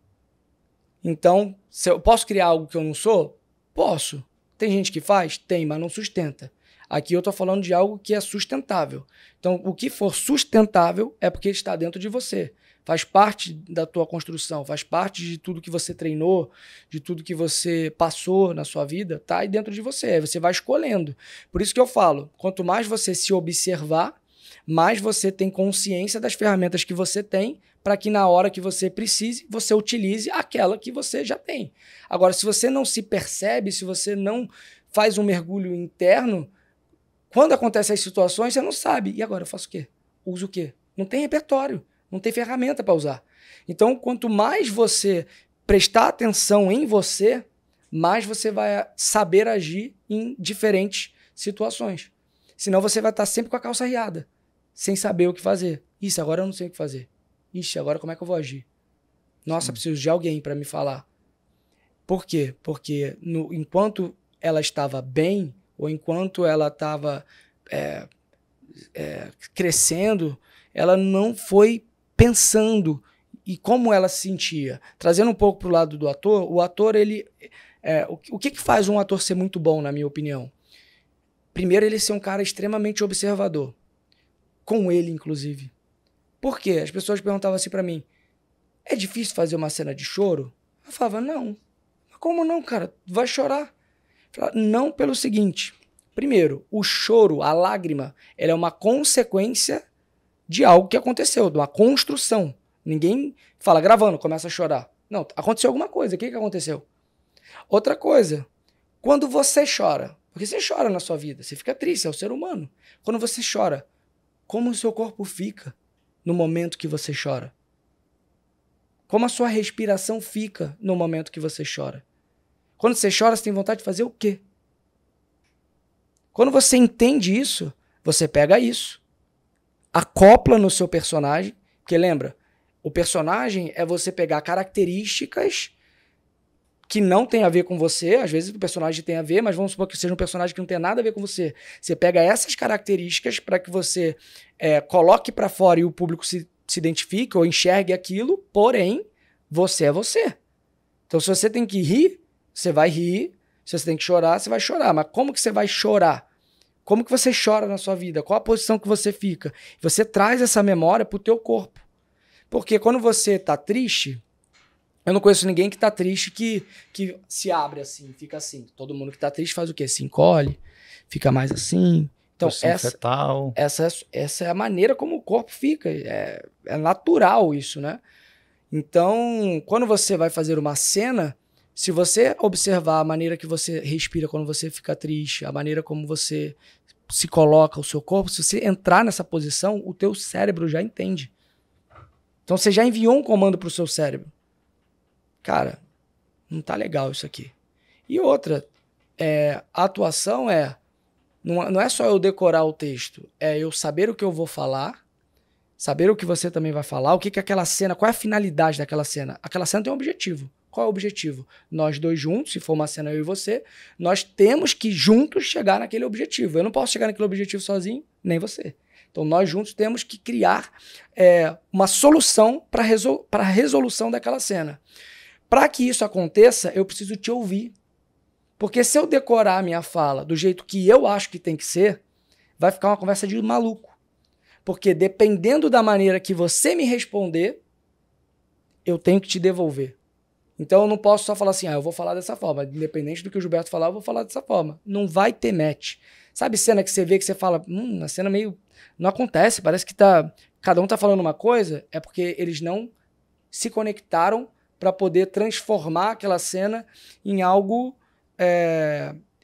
Então, se eu posso criar algo que eu não sou? Posso. Tem gente que faz? Tem, mas não sustenta. Aqui eu estou falando de algo que é sustentável. Então, o que for sustentável é porque está dentro de você. Faz parte da tua construção, faz parte de tudo que você treinou, de tudo que você passou na sua vida, tá aí dentro de você. Aí você vai escolhendo. Por isso que eu falo, quanto mais você se observar, mais você tem consciência das ferramentas que você tem para que na hora que você precise, você utilize aquela que você já tem. Agora, se você não se percebe, se você não faz um mergulho interno, quando acontecem as situações, você não sabe. E agora, eu faço o quê? Uso o quê? Não tem repertório, não tem ferramenta para usar. Então, quanto mais você prestar atenção em você, mais você vai saber agir em diferentes situações. Senão você vai estar sempre com a calça riada, sem saber o que fazer. Isso, agora eu não sei o que fazer. Ixi, agora como é que eu vou agir? Nossa, preciso de alguém para me falar. Por quê? Porque enquanto ela estava bem, ou enquanto ela estava crescendo, ela não foi pensando e como ela se sentia. Trazendo um pouco para o lado do ator, o ator, ele... o que faz um ator ser muito bom, na minha opinião? Primeiro, ele ser um cara extremamente observador. Com ele, inclusive. Por quê? As pessoas perguntavam assim pra mim, é difícil fazer uma cena de choro? Eu falava, não. Como não, cara? Vai chorar. Eu falava, não, pelo seguinte. Primeiro, o choro, a lágrima, ela é uma consequência de algo que aconteceu, de uma construção. Ninguém fala, gravando, começa a chorar. Não, aconteceu alguma coisa. O que aconteceu? Outra coisa, quando você chora, porque você chora na sua vida, você fica triste, é o ser humano. Quando você chora, como o seu corpo fica no momento que você chora? Como a sua respiração fica no momento que você chora? Quando você chora, você tem vontade de fazer o quê? Quando você entende isso, você pega isso, acopla no seu personagem, porque lembra, o personagem é você pegar características que não tem a ver com você, às vezes o personagem tem a ver, mas vamos supor que seja um personagem que não tem nada a ver com você. Você pega essas características para que você coloque para fora e o público se identifique ou enxergue aquilo, porém, você é você. Então, se você tem que rir, você vai rir. Se você tem que chorar, você vai chorar. Mas como que você vai chorar? Como que você chora na sua vida? Qual a posição que você fica? Você traz essa memória pro teu corpo. Porque quando você tá triste... Eu não conheço ninguém que tá triste que se abre assim, fica assim. Todo mundo que tá triste faz o quê? Se encolhe, fica mais assim. Então, essa é a maneira como o corpo fica. É natural isso, né? Então, quando você vai fazer uma cena, se você observar a maneira que você respira quando você fica triste, a maneira como você se coloca o seu corpo, se você entrar nessa posição, o teu cérebro já entende. Então, você já enviou um comando pro seu cérebro. Cara, não tá legal isso aqui. E outra, a atuação não é só eu decorar o texto, é eu saber o que eu vou falar, saber o que você também vai falar, o que aquela cena, qual é a finalidade daquela cena. Aquela cena tem um objetivo. Qual é o objetivo? Nós dois juntos, se for uma cena eu e você, nós temos que juntos chegar naquele objetivo. Eu não posso chegar naquele objetivo sozinho, nem você. Então nós juntos temos que criar uma solução para a resolução daquela cena. Para que isso aconteça, eu preciso te ouvir. Porque se eu decorar a minha fala do jeito que eu acho que tem que ser, vai ficar uma conversa de maluco. Porque dependendo da maneira que você me responder, eu tenho que te devolver. Então eu não posso só falar assim, eu vou falar dessa forma. Independente do que o Gilberto falar, eu vou falar dessa forma. Não vai ter match. Sabe cena que você vê que você fala, a cena meio... Não acontece, parece que cada um tá falando uma coisa, é porque eles não se conectaram para poder transformar aquela cena em algo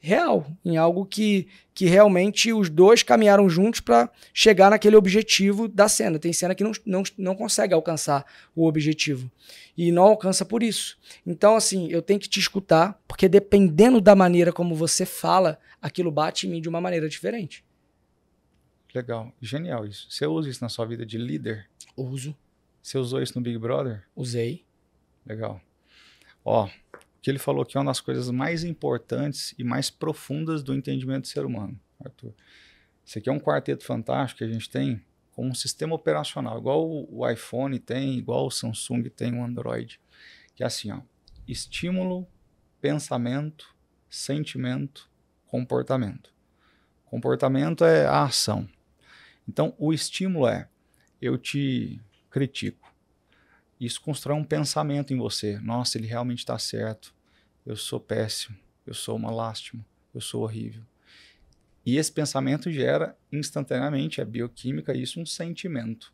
real, em algo que realmente os dois caminharam juntos para chegar naquele objetivo da cena. Tem cena que não consegue alcançar o objetivo e não alcança por isso. Então, assim, eu tenho que te escutar, porque dependendo da maneira como você fala, aquilo bate em mim de uma maneira diferente. Legal, genial isso. Você usa isso na sua vida de líder? Uso. Você usou isso no Big Brother? Usei. Legal. Ó, o que ele falou aqui é uma das coisas mais importantes e mais profundas do entendimento do ser humano, Arthur. Isso aqui é um quarteto fantástico que a gente tem com um sistema operacional, igual o iPhone tem, igual o Samsung tem, o Android. Que é assim, ó, estímulo, pensamento, sentimento, comportamento. Comportamento é a ação. Então, o estímulo é, eu te critico. Isso constrói um pensamento em você. Nossa, ele realmente está certo. Eu sou péssimo. Eu sou uma lástima. Eu sou horrível. E esse pensamento gera instantaneamente, a bioquímica, isso um sentimento.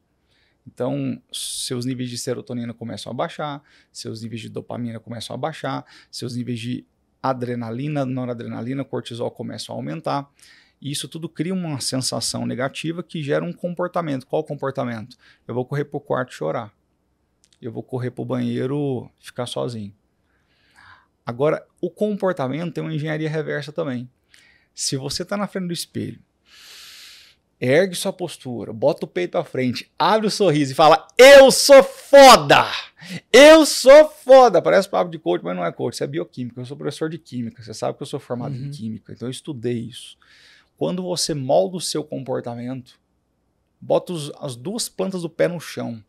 Então, seus níveis de serotonina começam a baixar, seus níveis de dopamina começam a baixar, seus níveis de adrenalina, noradrenalina, cortisol começam a aumentar. E isso tudo cria uma sensação negativa que gera um comportamento. Qual o comportamento? Eu vou correr para o quarto chorar. Eu vou correr para o banheiro ficar sozinho. Agora, o comportamento tem uma engenharia reversa também. Se você está na frente do espelho, ergue sua postura, bota o peito à frente, abre o sorriso e fala, eu sou foda! Eu sou foda! Parece papo de coach, mas não é coach, isso é bioquímica. Eu sou professor de química, você sabe que eu sou formado em química, então eu estudei isso. Quando você molda o seu comportamento, bota as duas plantas do pé no chão,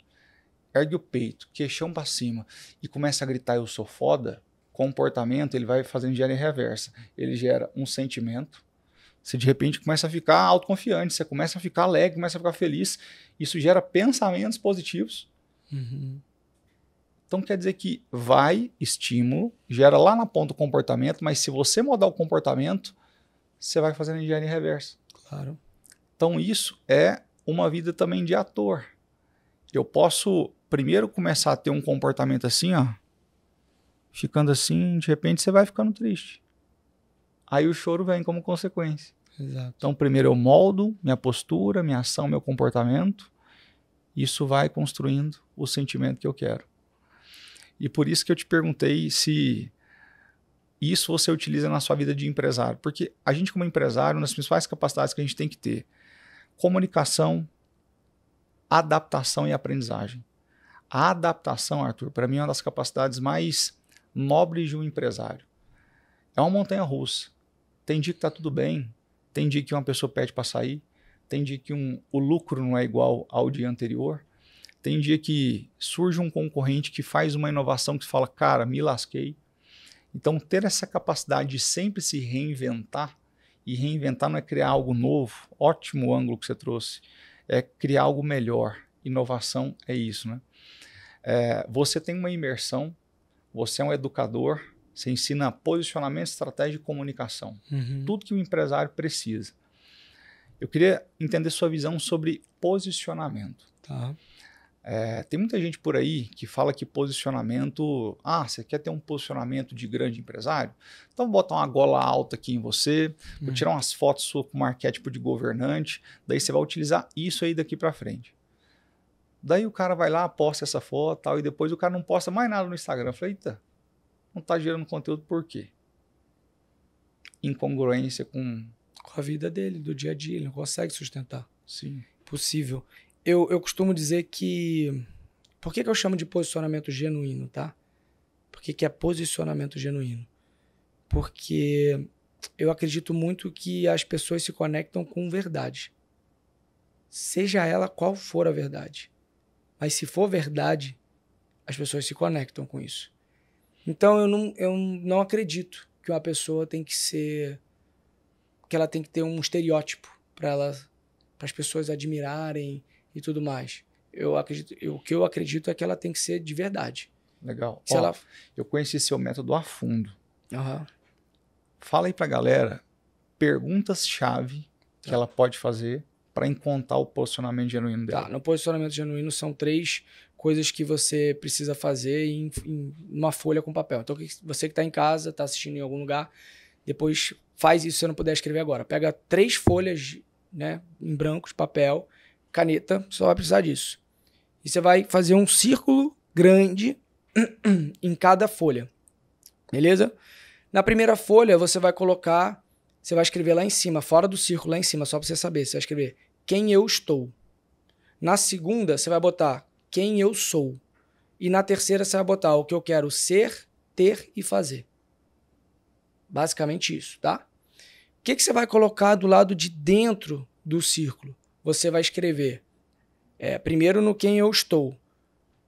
ergue o peito, queixão para cima e começa a gritar, eu sou foda, comportamento, ele vai fazendo engenharia reversa. Ele gera um sentimento, você de repente começa a ficar autoconfiante, você começa a ficar alegre, começa a ficar feliz. Isso gera pensamentos positivos. Então quer dizer que vai, estímulo, gera lá na ponta o comportamento, mas se você mudar o comportamento, você vai fazendo engenharia reversa. Claro. Então isso é uma vida também de ator. Eu posso primeiro começar a ter um comportamento assim, ó, ficando assim, de repente você vai ficando triste. Aí o choro vem como consequência. Exato. Então, primeiro eu moldo minha postura, minha ação, meu comportamento. Isso vai construindo o sentimento que eu quero. E por isso que eu te perguntei se isso você utiliza na sua vida de empresário. Porque a gente, como empresário, uma das principais capacidades que a gente tem que ter, comunicação, adaptação e aprendizagem. A adaptação, Arthur, para mim é uma das capacidades mais nobres de um empresário. É uma montanha-russa. Tem dia que está tudo bem, tem dia que uma pessoa pede para sair, tem dia que o lucro não é igual ao dia anterior, tem dia que surge um concorrente que faz uma inovação que você fala, cara, me lasquei. Então, ter essa capacidade de sempre se reinventar, e reinventar não é criar algo novo, ótimo ângulo que você trouxe, é criar algo melhor. Inovação é isso, né? Você tem uma imersão, você é um educador, você ensina posicionamento, estratégia e comunicação. Tudo que o empresário precisa. Eu queria entender sua visão sobre posicionamento. Tá. Tem muita gente por aí que fala que posicionamento... você quer ter um posicionamento de grande empresário? Então vou botar uma gola alta aqui em você, vou tirar umas fotos suas com um arquétipo de governante, daí você vai utilizar isso aí daqui para frente. Daí o cara vai lá, posta essa foto tal, e depois o cara não posta mais nada no Instagram. Eu falei, eita, não está gerando conteúdo por quê? Incongruência com a vida dele, do dia a dia, ele não consegue sustentar. Sim. Possível. Eu costumo dizer que... Por que eu chamo de posicionamento genuíno, tá? Por que é posicionamento genuíno? Porque eu acredito muito que as pessoas se conectam com verdade. Seja ela qual for a verdade. Mas se for verdade, as pessoas se conectam com isso. Então eu não acredito que uma pessoa tem que ser... que ela tem que ter um estereótipo para as pessoas admirarem e tudo mais. O que eu acredito é que ela tem que ser de verdade. Legal. Eu conheci seu método a fundo. Uhum. Fala aí pra galera perguntas-chave que ela pode fazer para encontrar o posicionamento genuíno dela. No posicionamento genuíno são 3 coisas que você precisa fazer em uma folha com papel. Então, você que está em casa, está assistindo em algum lugar, depois faz isso se você não puder escrever agora. Pega 3 folhas, né, em branco, de papel, caneta, só vai precisar disso. E você vai fazer um círculo grande em cada folha. Beleza? Na primeira folha, você vai escrever lá em cima, fora do círculo, lá em cima, só para você saber. Você vai escrever quem eu estou. Na segunda, você vai botar quem eu sou. E na terceira, você vai botar o que eu quero ser, ter e fazer. Basicamente isso, tá? O que você vai colocar do lado de dentro do círculo? Você vai escrever, primeiro no quem eu estou,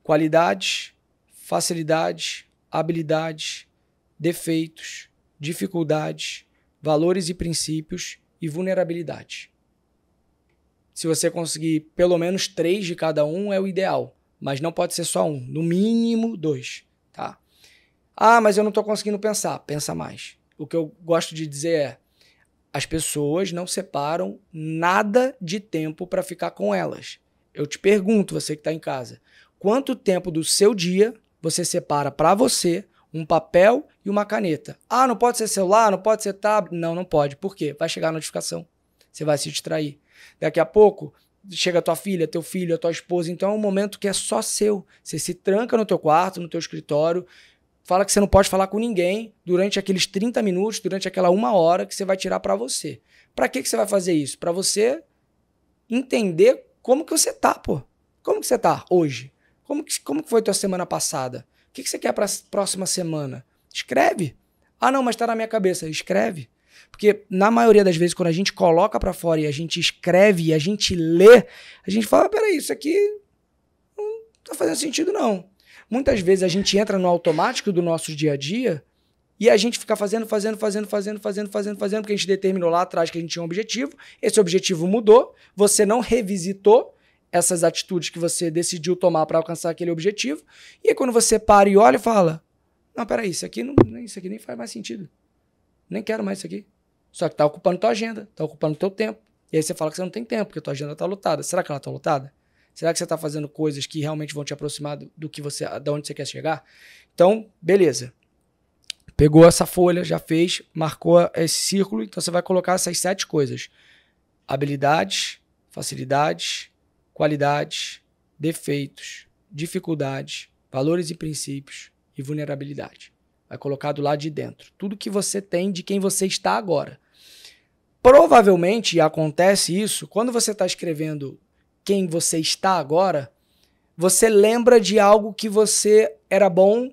qualidades, facilidades, habilidades, defeitos, dificuldades, valores e princípios e vulnerabilidade. Se você conseguir pelo menos 3 de cada um, é o ideal. Mas não pode ser só um. No mínimo 2. Tá? Ah, mas eu não estou conseguindo pensar. Pensa mais. O que eu gosto de dizer é: as pessoas não separam nada de tempo para ficar com elas. Eu te pergunto, você que está em casa, quanto tempo do seu dia você separa para você um papel e uma caneta? Ah, não pode ser celular, não pode ser tablet? Não, não pode. Por quê? Vai chegar a notificação. Você vai se distrair. Daqui a pouco, chega a tua filha, teu filho, a tua esposa. Então é um momento que é só seu. Você se tranca no teu quarto, no teu escritório, fala que você não pode falar com ninguém durante aqueles 30 minutos, durante aquela 1 hora que você vai tirar para você. Para que você vai fazer isso? Para você entender como que você tá, pô. Como que você tá hoje? Como que foi tua semana passada? O que você quer para a próxima semana? Escreve. Ah, não, mas tá na minha cabeça. Escreve. Porque na maioria das vezes, quando a gente coloca para fora e a gente escreve e a gente lê, a gente fala, peraí, isso aqui não tá fazendo sentido não. Muitas vezes a gente entra no automático do nosso dia a dia e a gente fica fazendo, porque a gente determinou lá atrás que a gente tinha um objetivo, esse objetivo mudou, você não revisitou essas atitudes que você decidiu tomar para alcançar aquele objetivo, e aí quando você para e olha e fala, não, peraí, isso aqui nem faz mais sentido, nem quero mais isso aqui, só que tá ocupando tua agenda, tá ocupando teu tempo, e aí você fala que você não tem tempo, porque tua agenda tá lotada. Será que ela tá lotada? Será que você está fazendo coisas que realmente vão te aproximar do que você, de onde você quer chegar? Então, beleza. Pegou essa folha, já fez, marcou esse círculo, então você vai colocar essas 7 coisas. Habilidades, facilidades, qualidades, defeitos, dificuldades, valores e princípios e vulnerabilidade. Vai colocar do lado de dentro. Tudo que você tem de quem você está agora. Provavelmente acontece isso quando você está escrevendo quem você está agora, você lembra de algo que você era bom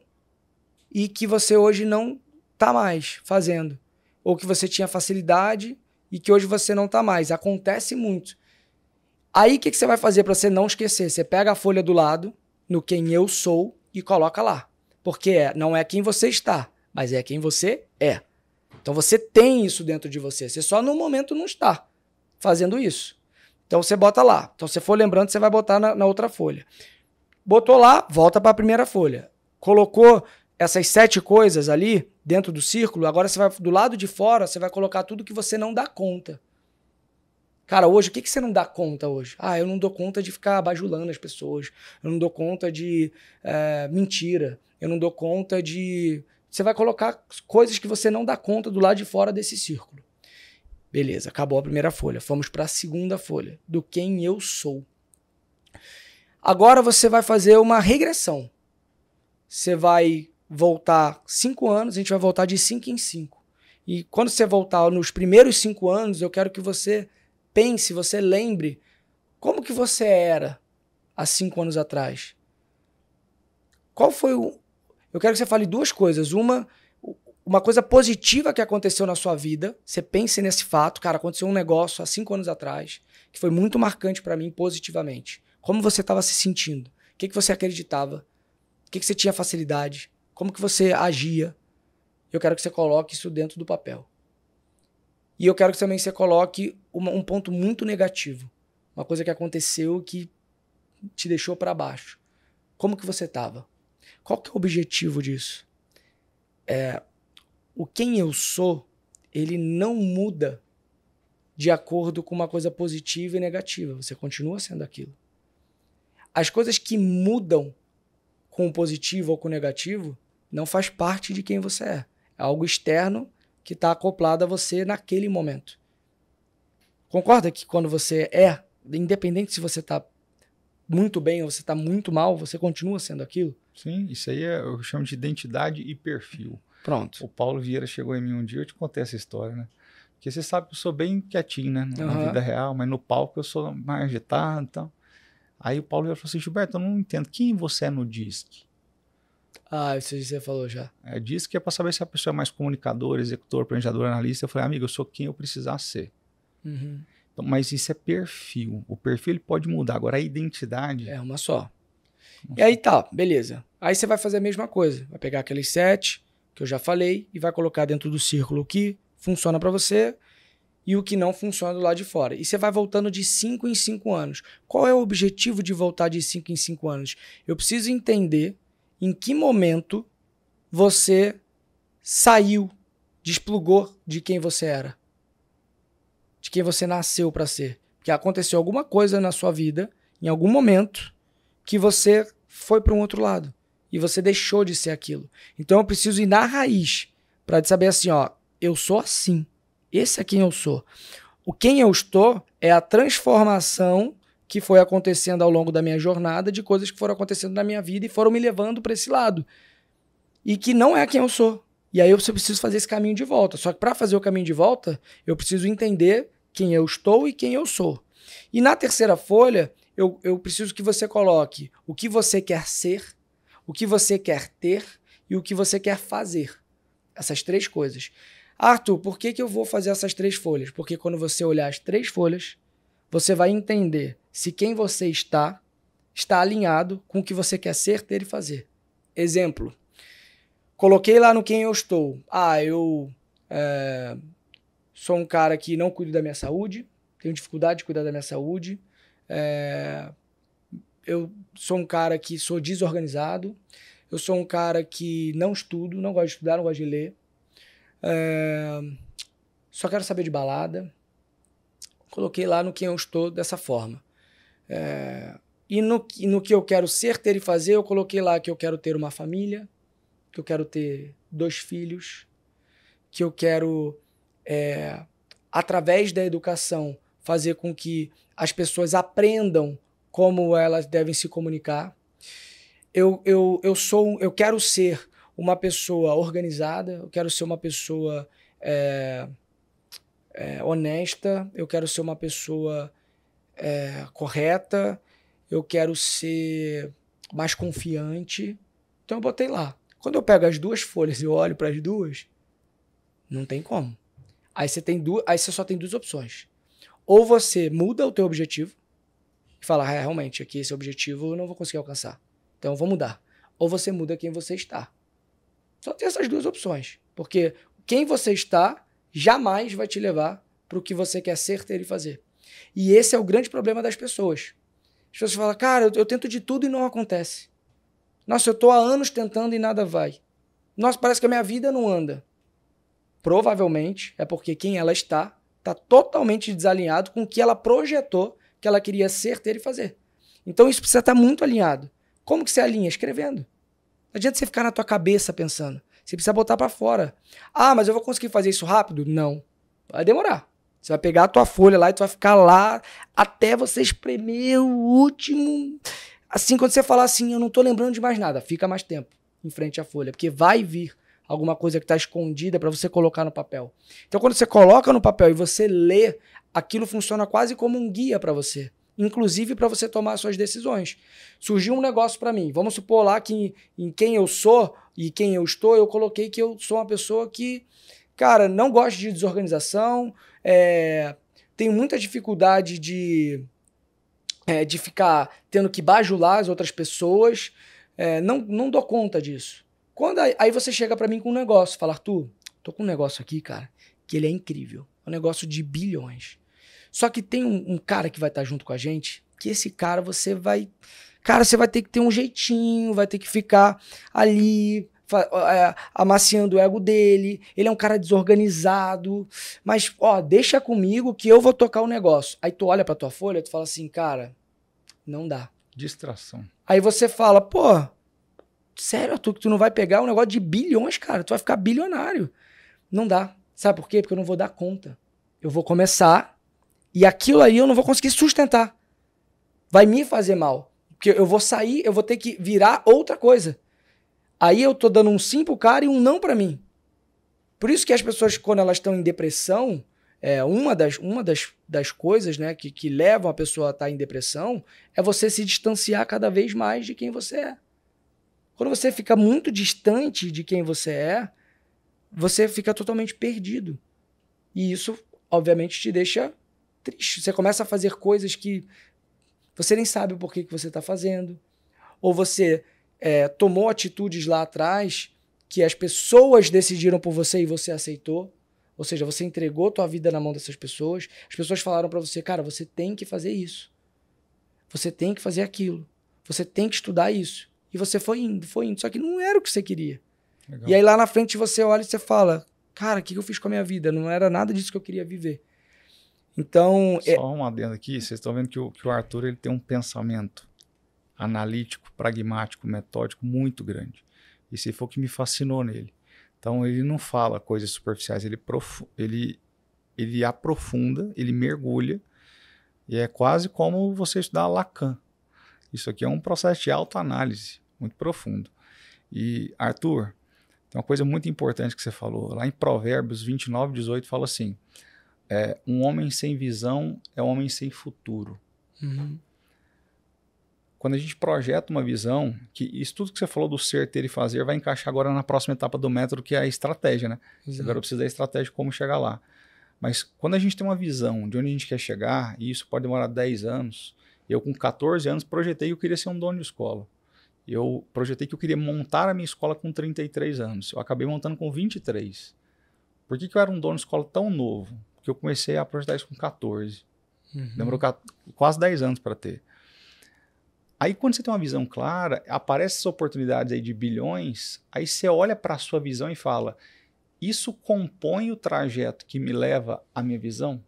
e que você hoje não está mais fazendo. Ou que você tinha facilidade e que hoje você não está mais. Acontece muito. Aí o que você vai fazer para você não esquecer? Você pega a folha do lado, no quem eu sou, e coloca lá. Porque não é quem você está, mas é quem você é. Então você tem isso dentro de você. Você só no momento não está fazendo isso. Então você bota lá. Então se for lembrando, você vai botar na outra folha. Botou lá, volta para a primeira folha. Colocou essas 7 coisas ali dentro do círculo, agora você vai do lado de fora, você vai colocar tudo que você não dá conta. Cara, hoje, o que você não dá conta hoje? Ah, eu não dou conta de ficar bajulando as pessoas. Eu não dou conta de mentira. Eu não dou conta de... Você vai colocar coisas que você não dá conta do lado de fora desse círculo. Beleza, acabou a primeira folha. Fomos para a segunda folha, do quem eu sou. Agora você vai fazer uma regressão. Você vai voltar 5 anos, a gente vai voltar de 5 em 5. E quando você voltar nos primeiros 5 anos, eu quero que você pense, você lembre como que você era há 5 anos atrás. Qual foi o... Eu quero que você fale 2 coisas. Uma coisa positiva que aconteceu na sua vida. Você pense nesse fato. Cara, aconteceu um negócio há 5 anos atrás que foi muito marcante para mim positivamente. Como você estava se sentindo? O que você acreditava? O que você tinha facilidade? Como que você agia? Eu quero que você coloque isso dentro do papel. E eu quero que também você coloque um ponto muito negativo. Uma coisa que aconteceu que te deixou para baixo. Como que você estava? Qual que é o objetivo disso? O quem eu sou, ele não muda de acordo com uma coisa positiva e negativa. Você continua sendo aquilo. As coisas que mudam com o positivo ou com o negativo não faz parte de quem você é. É algo externo que está acoplado a você naquele momento. Concorda que quando você independente se você está muito bem ou você está muito mal, você continua sendo aquilo? Sim, isso aí eu chamo de identidade e perfil. Pronto. O Paulo Vieira chegou em mim um dia, eu te contei essa história, né? Porque você sabe que eu sou bem quietinho, né? Na vida real, mas no palco eu sou mais agitado e tal. Aí o Paulo Vieira falou assim, Gilberto, eu não entendo, quem você é no DISC? Ah, isso você falou já. DISC é para saber se a pessoa é mais comunicador, executor, planejador, analista. Eu falei, amigo, eu sou quem eu precisar ser. Uhum. Então, mas isso é perfil. O perfil ele pode mudar. Agora a identidade... É uma só. E aí tá, beleza. Aí você vai fazer a mesma coisa. Vai pegar aqueles 7 que eu já falei e vai colocar dentro do círculo que funciona para você e o que não funciona do lado de fora. E você vai voltando de 5 em 5 anos. Qual é o objetivo de voltar de 5 em 5 anos? Eu preciso entender em que momento você saiu, desplugou de quem você era, de quem você nasceu para ser. Que aconteceu alguma coisa na sua vida, em algum momento, que você foi para um outro lado e você deixou de ser aquilo. Então eu preciso ir na raiz para saber assim, ó, eu sou assim. Esse é quem eu sou. O quem eu estou é a transformação que foi acontecendo ao longo da minha jornada de coisas que foram acontecendo na minha vida e foram me levando para esse lado. E que não é quem eu sou. E aí eu preciso fazer esse caminho de volta. Só que para fazer o caminho de volta, eu preciso entender quem eu estou e quem eu sou. E na terceira folha, eu preciso que você coloque o que você quer ser, o que você quer ter e o que você quer fazer. Essas 3 coisas. Arthur, por que eu vou fazer essas 3 folhas? Porque quando você olhar as 3 folhas, você vai entender se quem você está alinhado com o que você quer ser, ter e fazer. Exemplo. Coloquei lá no quem eu estou. Eu sou um cara que não cuido da minha saúde, tenho dificuldade de cuidar da minha saúde. Eu sou um cara que sou desorganizado. Eu sou um cara que não estudo, não gosto de estudar, não gosto de ler. Só quero saber de balada. Coloquei lá no quem eu estou dessa forma. E no que eu quero ser, ter e fazer, eu coloquei lá que eu quero ter uma família, que eu quero ter 2 filhos, que eu quero, através da educação, fazer com que as pessoas aprendam como elas devem se comunicar. Eu quero ser uma pessoa organizada, eu quero ser uma pessoa honesta, eu quero ser uma pessoa correta, eu quero ser mais confiante. Então eu botei lá. Quando eu pego as 2 folhas e olho para as 2, não tem como. Aí você só tem 2 opções. Ou você muda o teu objetivo e fala, realmente, aqui esse objetivo eu não vou conseguir alcançar. Então eu vou mudar. Ou você muda quem você está. Só tem essas 2 opções. Porque quem você está jamais vai te levar para o que você quer ser, ter e fazer. E esse é o grande problema das pessoas. As pessoas falam, cara, eu tento de tudo e não acontece. Nossa, eu estou há anos tentando e nada vai. Nossa, parece que a minha vida não anda. Provavelmente é porque quem ela está totalmente desalinhado com o que ela projetou que ela queria ser, ter e fazer. Então isso precisa estar muito alinhado. Como que você alinha? Escrevendo. Não adianta você ficar na tua cabeça pensando. Você precisa botar para fora. Mas eu vou conseguir fazer isso rápido? Não. Vai demorar. Você vai pegar a tua folha lá e tu vai ficar lá até você espremer o último. Assim, quando você falar assim, eu não tô lembrando de mais nada, fica mais tempo em frente à folha, porque vai vir alguma coisa que está escondida para você colocar no papel. Então, quando você coloca no papel e você lê, aquilo funciona quase como um guia para você, inclusive para você tomar suas decisões. Surgiu um negócio para mim, vamos supor lá que em quem eu sou e quem eu estou, eu coloquei que eu sou uma pessoa que, cara, não gosta de desorganização, tenho muita dificuldade de ficar tendo que bajular as outras pessoas, não dou conta disso. Aí você chega pra mim com um negócio, fala, Arthur, tô com um negócio aqui, cara, que ele é incrível, é um negócio de bilhões. Só que tem um cara que vai estar junto com a gente, que esse cara você vai ter que ter um jeitinho, vai ter que ficar ali amaciando o ego dele, ele é um cara desorganizado, mas deixa comigo que eu vou tocar o negócio. Aí tu olha pra tua folha, tu fala assim, cara, não dá. Distração. Aí você fala, sério, Arthur, que tu não vai pegar um negócio de bilhões, cara, tu vai ficar bilionário. Não dá. Sabe por quê? Porque eu não vou dar conta. Eu vou começar e aquilo aí eu não vou conseguir sustentar. Vai me fazer mal. Porque eu vou sair, eu vou ter que virar outra coisa. Aí eu tô dando um sim pro cara e um não pra mim. Por isso que as pessoas, quando elas estão em depressão, uma das coisas, né, que levam a pessoa a estar em depressão é você se distanciar cada vez mais de quem você é. Quando você fica muito distante de quem você é, você fica totalmente perdido. E isso, obviamente, te deixa triste. Você começa a fazer coisas que você nem sabe o porquê que você está fazendo. Ou você tomou atitudes lá atrás que as pessoas decidiram por você e você aceitou. Ou seja, você entregou tua vida na mão dessas pessoas, as pessoas falaram pra você, cara, você tem que fazer isso. Você tem que fazer aquilo. Você tem que estudar isso. E você foi indo. Só que não era o que você queria. Legal. E aí lá na frente você olha e você fala, cara, o que eu fiz com a minha vida? Não era nada disso que eu queria viver. Então... Só um adendo aqui, vocês estão vendo que o Arthur ele tem um pensamento analítico, pragmático, metódico muito grande. Isso foi o que me fascinou nele. Então ele não fala coisas superficiais, ele aprofunda, ele mergulha, e é quase como você estudar Lacan. Isso aqui é um processo de autoanálise muito profundo. E, Arthur, tem uma coisa muito importante que você falou. Lá em Provérbios 29, 18, fala assim, um homem sem visão é um homem sem futuro. Uhum. Quando a gente projeta uma visão, que isso tudo que você falou do ser, ter e fazer vai encaixar agora na próxima etapa do método, que é a estratégia, né? Você agora precisa da estratégia de como chegar lá. Mas quando a gente tem uma visão de onde a gente quer chegar, e isso pode demorar 10 anos, eu com 14 anos projetei que eu queria ser um dono de escola. Eu projetei que eu queria montar a minha escola com 33 anos. Eu acabei montando com 23. Por que eu era um dono de escola tão novo? Porque eu comecei a projetar isso com 14. Demorou quase 10 anos para ter. Aí quando você tem uma visão clara, aparecem essas oportunidades aí de bilhões, aí você olha para a sua visão e fala, isso compõe o trajeto que me leva à minha visão?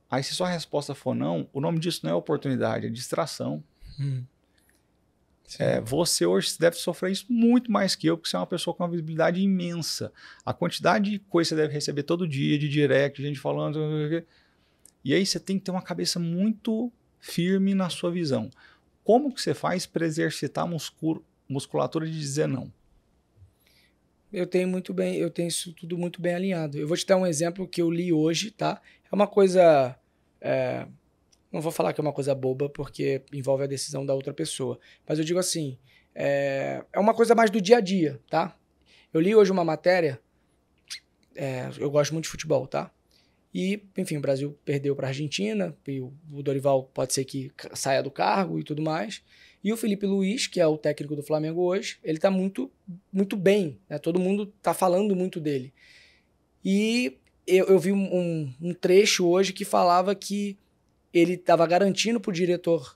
Aí se sua resposta for não, o nome disso não é oportunidade, é distração. Você hoje deve sofrer isso muito mais que eu, porque você é uma pessoa com uma visibilidade imensa. A quantidade de coisa que você deve receber todo dia, de direct, gente falando... E aí você tem que ter uma cabeça muito firme na sua visão. Como que você faz para exercitar a musculatura de dizer não? Eu tenho isso tudo muito bem alinhado. Eu vou te dar um exemplo que eu li hoje, tá? É uma coisa... não vou falar que é uma coisa boba, porque envolve a decisão da outra pessoa. Mas eu digo assim, é uma coisa mais do dia a dia, tá? Eu li hoje uma matéria, eu gosto muito de futebol, tá? E, enfim, o Brasil perdeu para a Argentina, e o Dorival pode ser que saia do cargo e tudo mais. E o Felipe Luiz, que é o técnico do Flamengo hoje, ele tá muito, muito bem, né? Todo mundo tá falando muito dele. E eu vi um trecho hoje que falava que ele estava garantindo pro diretor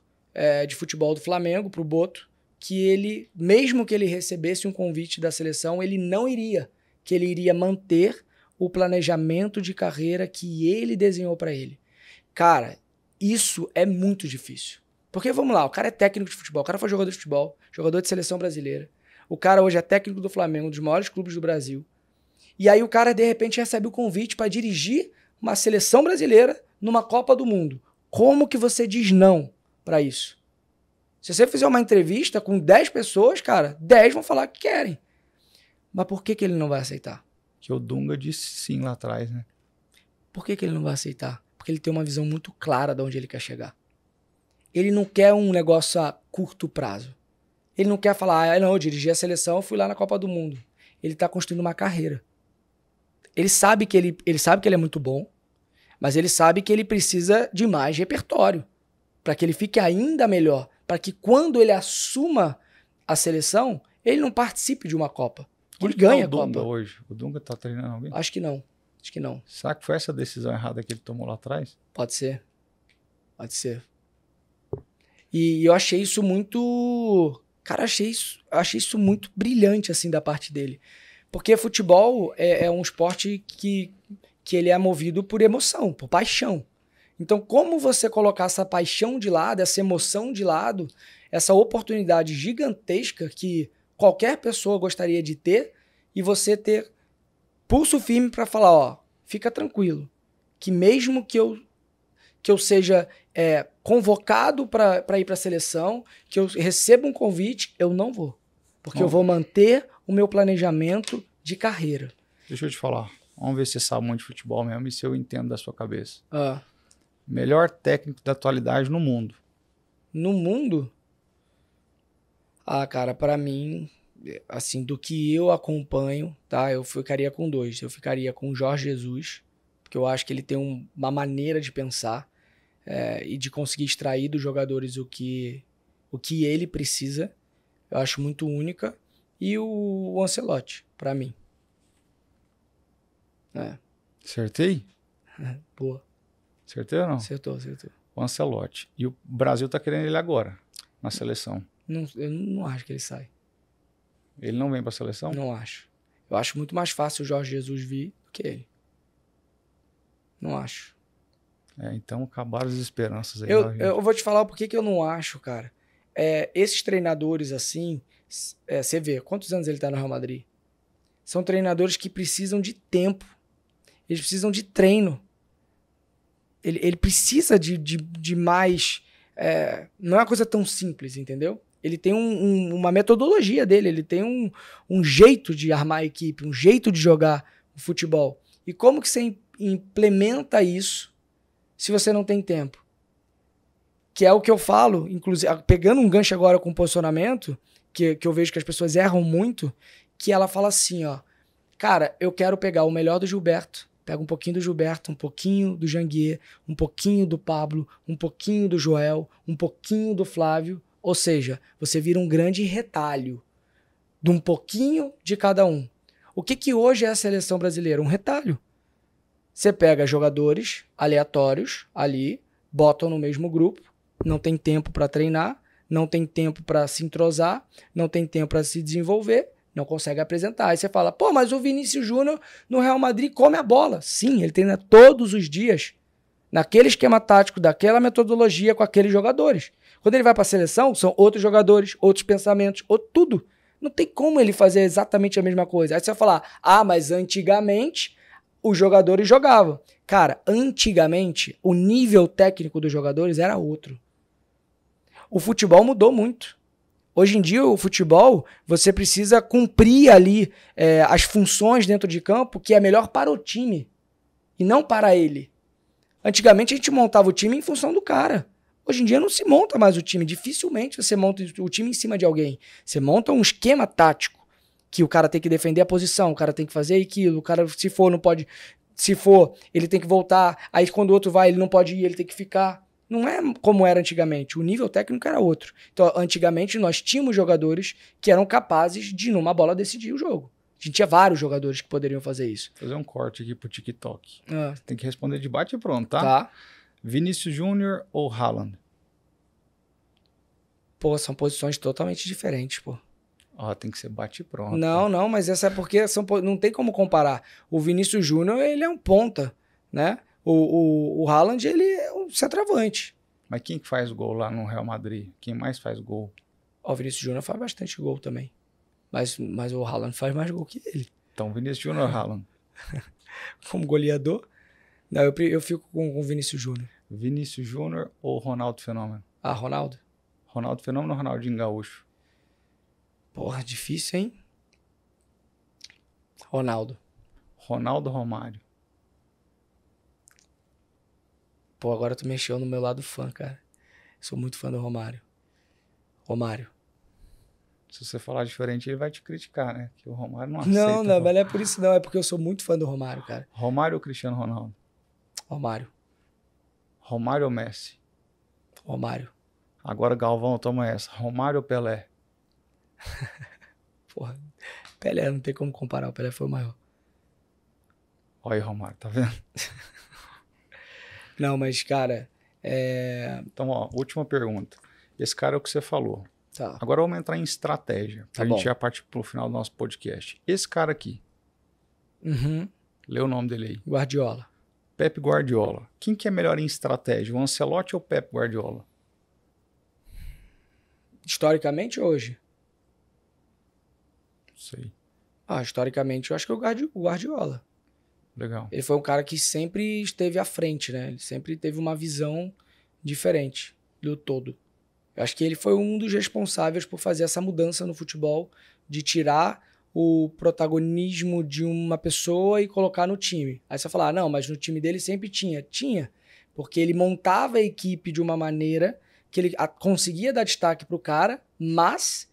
de futebol do Flamengo, pro Boto, que ele, mesmo que ele recebesse um convite da seleção, ele não iria, que ele iria manter o planejamento de carreira que ele desenhou para ele. Cara, isso é muito difícil. Porque, vamos lá, o cara é técnico de futebol, o cara foi jogador de futebol, jogador de seleção brasileira. O cara hoje é técnico do Flamengo, um dos maiores clubes do Brasil. E aí o cara, de repente, recebe o convite para dirigir uma seleção brasileira numa Copa do Mundo. Como que você diz não para isso? Se você fizer uma entrevista com 10 pessoas, cara, 10 vão falar que querem. Mas por que ele não vai aceitar? Que o Dunga disse sim lá atrás, né? Por que ele não vai aceitar? Porque ele tem uma visão muito clara de onde ele quer chegar. Ele não quer um negócio a curto prazo. Ele não quer falar, não, eu dirigi a seleção, eu fui lá na Copa do Mundo. Ele está construindo uma carreira. Ele sabe que ele é muito bom, mas ele sabe que ele precisa de mais repertório para que ele fique ainda melhor, para que quando ele assuma a seleção, ele não participe de uma Copa. Ele ganha a Copa. O Dunga hoje? O Dunga tá treinando alguém? Acho que não. Será que foi essa decisão errada que ele tomou lá atrás? Pode ser. E eu achei isso muito... Cara, achei isso muito brilhante, assim, da parte dele. Porque futebol é um esporte que ele é movido por emoção, por paixão. Então, como você colocar essa paixão de lado, essa emoção de lado, essa oportunidade gigantesca que qualquer pessoa gostaria de ter, e você ter pulso firme para falar, ó, fica tranquilo, que mesmo que eu seja convocado para ir para a seleção, que eu receba um convite, eu não vou. Porque eu vou manter o meu planejamento de carreira. Deixa eu te falar. Vamos ver se você sabe muito de futebol mesmo e se eu entendo da sua cabeça. Ah. Melhor técnico da atualidade no mundo. No mundo? Ah, cara, pra mim, assim, do que eu acompanho, tá? Eu ficaria com 2. Eu ficaria com o Jorge Jesus, porque eu acho que ele tem uma maneira de pensar e de conseguir extrair dos jogadores o que ele precisa. Eu acho muito única. E o Ancelotti, pra mim. É. Acertei? Boa. Acertei ou não? Acertou. O Ancelotti. E o Brasil tá querendo ele agora, na seleção. Eu não acho que ele sai. Ele não vem pra seleção? Não acho. Eu acho muito mais fácil o Jorge Jesus vir do que ele. Não acho. Então acabaram as esperanças aí. Eu vou te falar o porquê que eu não acho, cara. Esses treinadores assim, você vê, quantos anos ele tá no Real Madrid? São treinadores que precisam de tempo. Eles precisam de treino. Ele precisa de mais... não é uma coisa tão simples, entendeu? Ele tem uma metodologia dele, ele tem um jeito de armar a equipe, um jeito de jogar o futebol. E como que você implementa isso se você não tem tempo? Que é o que eu falo, inclusive, pegando um gancho agora com posicionamento, que eu vejo que as pessoas erram muito, que ela fala assim, ó, cara, eu quero pegar o melhor do Gilberto, pega um pouquinho do Gilberto, um pouquinho do Janguier, um pouquinho do Pablo, um pouquinho do Joel, um pouquinho do Flávio, ou seja, você vira um grande retalho de um pouquinho de cada um. O que hoje é a seleção brasileira? Um retalho. Você pega jogadores aleatórios ali, botam no mesmo grupo, não tem tempo para treinar, não tem tempo para se entrosar, não tem tempo para se desenvolver, não consegue apresentar. Aí você fala, pô, mas o Vinícius Júnior no Real Madrid come a bola. Sim, ele treina todos os dias, naquele esquema tático, daquela metodologia com aqueles jogadores. Quando ele vai para a seleção, são outros jogadores, outros pensamentos, tudo. Não tem como ele fazer exatamente a mesma coisa. Aí você vai falar, mas antigamente os jogadores jogavam. Cara, antigamente o nível técnico dos jogadores era outro. O futebol mudou muito. Hoje em dia, o futebol, você precisa cumprir ali as funções dentro de campo que é melhor para o time e não para ele. Antigamente a gente montava o time em função do cara. Hoje em dia não se monta mais o time. Dificilmente você monta o time em cima de alguém. Você monta um esquema tático que o cara tem que defender a posição, o cara tem que fazer aquilo, o cara, se for, não pode... Se for, ele tem que voltar. Aí quando o outro vai, ele não pode ir, ele tem que ficar. Não é como era antigamente. O nível técnico era outro. Então, antigamente, nós tínhamos jogadores que eram capazes de, numa bola, decidir o jogo. A gente tinha vários jogadores que poderiam fazer isso. Vou fazer um corte aqui pro TikTok. Tem que responder de bate e pronto, tá? Tá. Vinícius Júnior ou Haaland? Pô, são posições totalmente diferentes, pô. Tem que ser bate e pronto. Não, mas essa é porque não tem como comparar. O Vinícius Júnior, ele é um ponta, né? O Haaland, ele é um centroavante. Mas quem que faz gol lá no Real Madrid? Quem mais faz gol? O Vinícius Júnior faz bastante gol também. Mas o Haaland faz mais gol que ele. Então, Vinícius Júnior ou Haaland? Como goleador? Não, eu fico com o Vinícius Júnior. Vinícius Júnior ou Ronaldo Fenômeno? Ronaldo? Ronaldo Fenômeno ou Ronaldinho Gaúcho? Porra, difícil, hein? Ronaldo. Ronaldo ou Romário? Pô, agora tu mexeu no meu lado fã, cara. Sou muito fã do Romário. Romário. Se você falar diferente, ele vai te criticar, né? Que o Romário não aceita. Não, mas não é por isso não. É porque eu sou muito fã do Romário, cara. Romário ou Cristiano Ronaldo? Romário. Romário ou Messi? Romário. Agora, Galvão, toma essa. Romário ou Pelé? Porra, Pelé, não tem como comparar. O Pelé foi o maior. Olha aí, Romário, tá vendo? Não, mas, cara... Então, última pergunta. Esse cara é o que você falou. Tá. Agora vamos entrar em estratégia. Pra gente já partir pro final do nosso podcast. Esse cara aqui. Lê o nome dele aí. Guardiola. Pep Guardiola. Quem que é melhor em estratégia? O Ancelotti ou o Pep Guardiola? Historicamente, hoje? Sei. Historicamente, eu acho que é o Guardiola. Legal. Ele foi um cara que sempre esteve à frente, né? Ele sempre teve uma visão diferente do todo. Eu acho que ele foi um dos responsáveis por fazer essa mudança no futebol, de tirar o protagonismo de uma pessoa e colocar no time. Aí você vai falar, não, mas no time dele sempre tinha. Tinha, porque ele montava a equipe de uma maneira que ele conseguia dar destaque pro cara, mas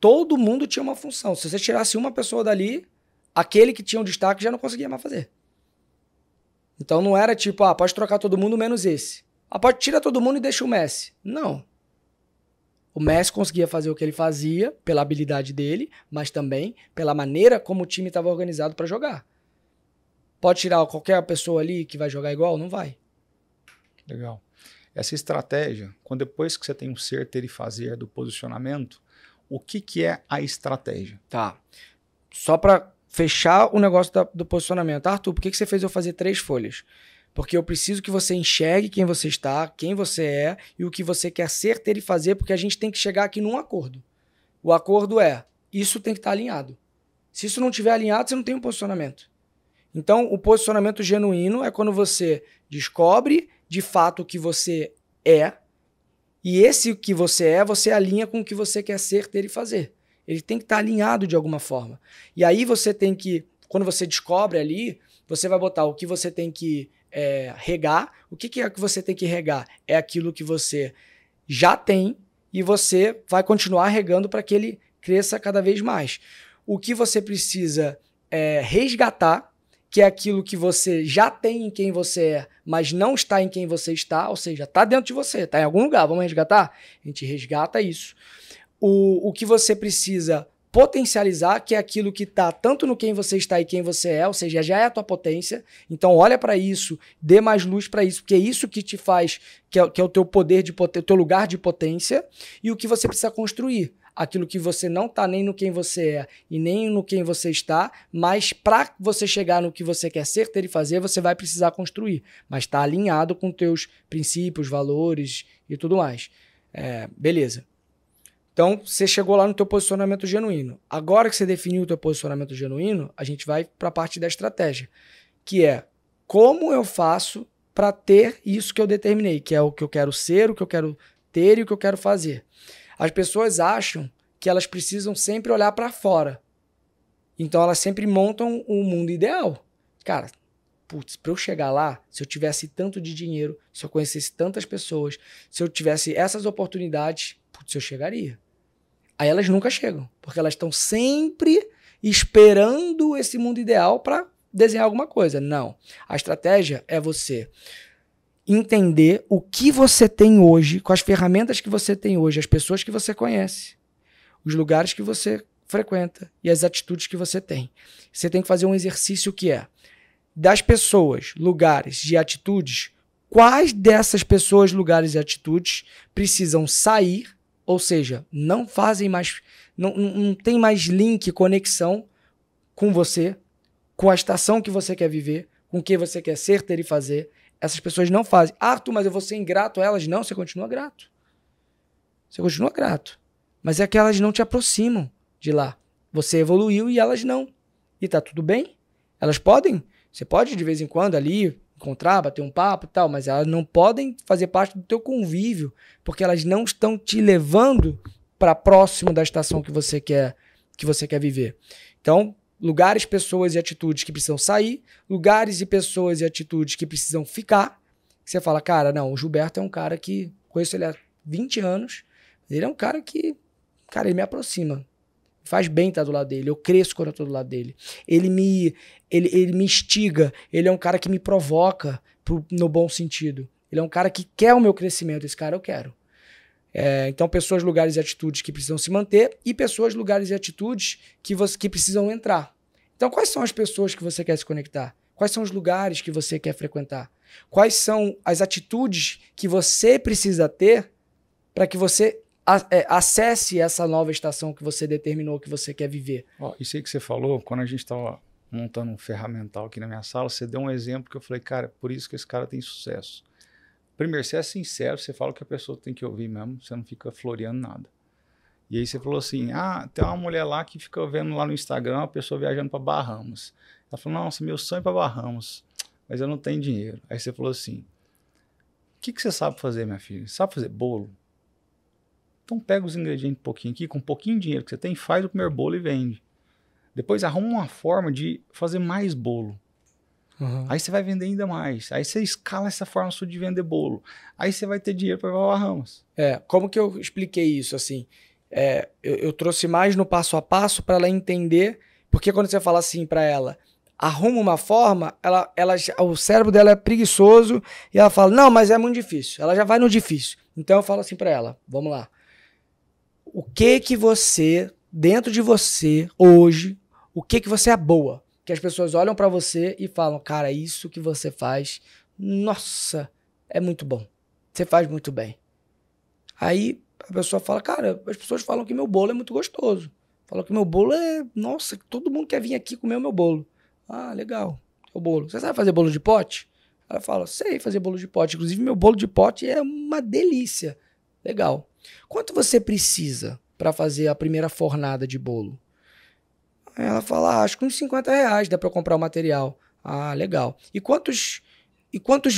todo mundo tinha uma função. Se você tirasse uma pessoa dali, aquele que tinha um destaque já não conseguia mais fazer. Então não era tipo, pode trocar todo mundo menos esse. Pode tirar todo mundo e deixa o Messi. Não. O Messi conseguia fazer o que ele fazia pela habilidade dele, mas também pela maneira como o time estava organizado para jogar. Pode tirar qualquer pessoa ali que vai jogar igual? Não vai. Legal. Essa estratégia, quando depois que você tem um ser, ter e fazer do posicionamento, o que é a estratégia? Tá. Só para fechar o negócio do posicionamento. Arthur, por que você fez eu fazer 3 folhas? Porque eu preciso que você enxergue quem você está, quem você é e o que você quer ser, ter e fazer, porque a gente tem que chegar aqui num acordo. O acordo é, isso tem que estar alinhado. Se isso não estiver alinhado, você não tem um posicionamento. Então, o posicionamento genuíno é quando você descobre de fato o que você é, e esse que você é, você alinha com o que você quer ser, ter e fazer. Ele tem que estar alinhado de alguma forma. E aí você tem que, quando você descobre ali, você vai botar o que você tem que regar. O que é que você tem que regar? É aquilo que você já tem e você vai continuar regando para que ele cresça cada vez mais. O que você precisa resgatar, que é aquilo que você já tem em quem você é, mas não está em quem você está, ou seja, está dentro de você, está em algum lugar, vamos resgatar? A gente resgata isso. O que você precisa potencializar, que é aquilo que está tanto no quem você está e quem você é, ou seja, já é a tua potência, então olha para isso, dê mais luz para isso, porque é isso que te faz, que é o teu poder, o teu lugar de potência, e o que você precisa construir. Aquilo que você não está nem no quem você é e nem no quem você está, mas para você chegar no que você quer ser, ter e fazer, você vai precisar construir. Mas está alinhado com teus princípios, valores e tudo mais. Beleza. Então, você chegou lá no teu posicionamento genuíno. Agora que você definiu o teu posicionamento genuíno, a gente vai para a parte da estratégia, que é como eu faço para ter isso que eu determinei, que é o que eu quero ser, o que eu quero ter e o que eu quero fazer. As pessoas acham que elas precisam sempre olhar para fora. Então elas sempre montam um mundo ideal. Cara, putz, para eu chegar lá, se eu tivesse tanto de dinheiro, se eu conhecesse tantas pessoas, se eu tivesse essas oportunidades, putz, eu chegaria. Aí elas nunca chegam, porque elas estão sempre esperando esse mundo ideal para desenhar alguma coisa. Não. A estratégia é você entender o que você tem hoje, com as ferramentas que você tem hoje, as pessoas que você conhece, os lugares que você frequenta e as atitudes que você tem. Você tem que fazer um exercício que é, das pessoas, lugares e atitudes, quais dessas pessoas, lugares e atitudes precisam sair, ou seja, não fazem mais, não tem mais link, conexão com você, com a estação que você quer viver, com o que você quer ser, ter e fazer. Essas pessoas não fazem. Arthur, mas eu vou ser ingrato a elas? Não, você continua grato. Você continua grato. Mas é que elas não te aproximam de lá. Você evoluiu e elas não. E tá tudo bem. Elas podem. Você pode de vez em quando ali encontrar, bater um papo e tal, mas elas não podem fazer parte do teu convívio, porque elas não estão te levando para próximo da estação que você quer viver. Então, lugares, pessoas e atitudes que precisam sair, lugares e pessoas e atitudes que precisam ficar. Você fala, cara, não, o Gilberto é um cara que, conheço ele há 20 anos, ele é um cara que, cara, ele me aproxima. Faz bem estar do lado dele, eu cresço quando eu estou do lado dele. Ele me instiga, ele é um cara que me provoca no bom sentido. Ele é um cara que quer o meu crescimento, esse cara eu quero. Então, pessoas, lugares e atitudes que precisam se manter e pessoas, lugares e atitudes que precisam entrar. Então, quais são as pessoas que você quer se conectar? Quais são os lugares que você quer frequentar? Quais são as atitudes que você precisa ter para que você acesse essa nova estação que você determinou que você quer viver? Isso aí que você falou, quando a gente estava montando um ferramental aqui na minha sala, você deu um exemplo que eu falei, cara, por isso que esse cara tem sucesso. Primeiro, você é sincero, você fala o que a pessoa tem que ouvir mesmo, você não fica floreando nada. E aí você falou assim, tem uma mulher lá que fica vendo lá no Instagram a pessoa viajando para Bahamas. Ela falou, nossa, meu sonho é para Bahamas, mas eu não tenho dinheiro. Aí você falou assim, o que você sabe fazer, minha filha? Sabe fazer bolo? Então pega os ingredientes um pouquinho aqui, com um pouquinho de dinheiro que você tem, faz o primeiro bolo e vende. Depois arruma uma forma de fazer mais bolo. Uhum. Aí você vai vender ainda mais. Aí você escala essa forma sua de vender bolo. Aí você vai ter dinheiro para ir para Bahamas. Como que eu expliquei isso assim? Eu trouxe mais no passo a passo para ela entender, porque quando você fala assim para ela, arruma uma forma, o cérebro dela é preguiçoso e ela fala, não, mas é muito difícil. Ela já vai no difícil. Então eu falo assim para ela, vamos lá. O que você, dentro de você, hoje, o que você é boa? que as pessoas olham pra você e falam, cara, isso que você faz, nossa, é muito bom. Você faz muito bem. Aí a pessoa fala, cara, as pessoas falam que meu bolo é muito gostoso. Falam que meu bolo é, nossa, todo mundo quer vir aqui comer o meu bolo. Ah, legal, o bolo. Você sabe fazer bolo de pote? Ela fala, sei fazer bolo de pote. Inclusive, meu bolo de pote é uma delícia. Legal. Quanto você precisa para fazer a primeira fornada de bolo? Aí ela fala, acho que uns R$50 dá para eu comprar o material. Ah, legal. E quantos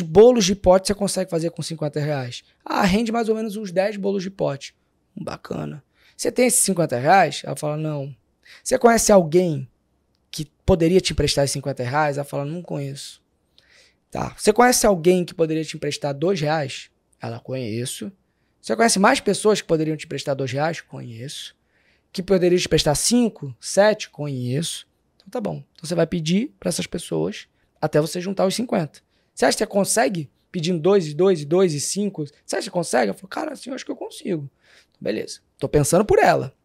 bolos de pote você consegue fazer com R$50? Ah, rende mais ou menos uns 10 bolos de pote. Bacana. Você tem esses R$50? Ela fala, não. Você conhece alguém que poderia te emprestar esses R$50? Ela fala, não conheço. Tá. Você conhece alguém que poderia te emprestar R$2? Ela, conheço. Você conhece mais pessoas que poderiam te emprestar R$2? Conheço. Que poderia te emprestar 5, 7? Conheço. Então tá bom. Então você vai pedir para essas pessoas até você juntar os 50. Você acha que você consegue? Pedindo 2 e 2 e 2 e 5. Você acha que consegue? Ela falou, cara, assim eu acho que eu consigo. Beleza. Tô pensando por ela.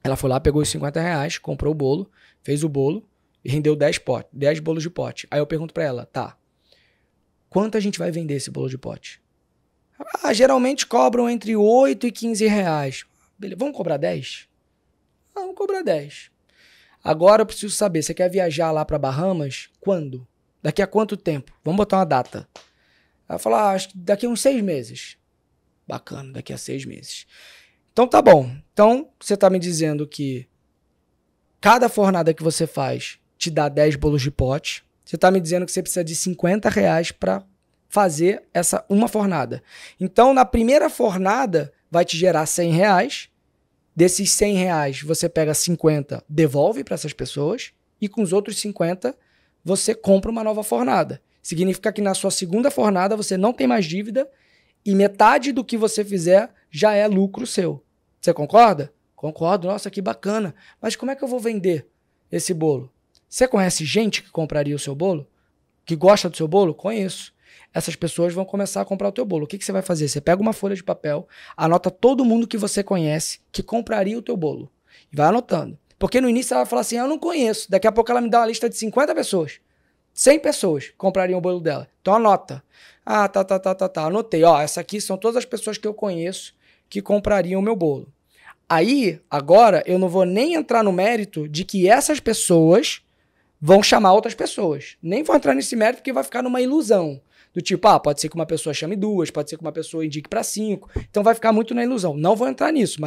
Ela foi lá, pegou os R$50, comprou o bolo, fez o bolo e rendeu 10 bolos de pote. Aí eu pergunto pra ela, tá, quanto a gente vai vender esse bolo de pote? Ah, geralmente cobram entre 8 e 15 reais. Beleza, vamos cobrar 10? Ah, vamos cobrar 10. Agora eu preciso saber, você quer viajar lá pra Bahamas? Quando? Daqui a quanto tempo? Vamos botar uma data. Ela fala, acho que daqui a uns 6 meses. Bacana, daqui a 6 meses. Então tá bom. Então você tá me dizendo que cada fornada que você faz te dá 10 bolos de pote. Você tá me dizendo que você precisa de R$50 para fazer essa uma fornada. Então na primeira fornada vai te gerar R$100. Desses R$100 você pega 50, devolve para essas pessoas e com os outros 50 você compra uma nova fornada. Significa que na sua segunda fornada você não tem mais dívida e metade do que você fizer já é lucro seu. Você concorda? Concordo. Nossa, que bacana. Mas como é que eu vou vender esse bolo? Você conhece gente que compraria o seu bolo? Que gosta do seu bolo? Conheço. Essas pessoas vão começar a comprar o teu bolo. O que você vai fazer? Você pega uma folha de papel, anota todo mundo que você conhece que compraria o teu bolo. E vai anotando. Porque no início ela vai falar assim, eu não conheço. Daqui a pouco ela me dá uma lista de 50 pessoas. 100 pessoas comprariam o bolo dela. Então anota. Ah, tá. Anotei. Ó, essa aqui são todas as pessoas que eu conheço que comprariam o meu bolo. Aí, agora, eu não vou nem entrar no mérito de que essas pessoas vão chamar outras pessoas. Nem vou entrar nesse mérito porque vai ficar numa ilusão. Do tipo, pode ser que uma pessoa chame 2, pode ser que uma pessoa indique para 5. Então vai ficar muito na ilusão. Não vou entrar nisso,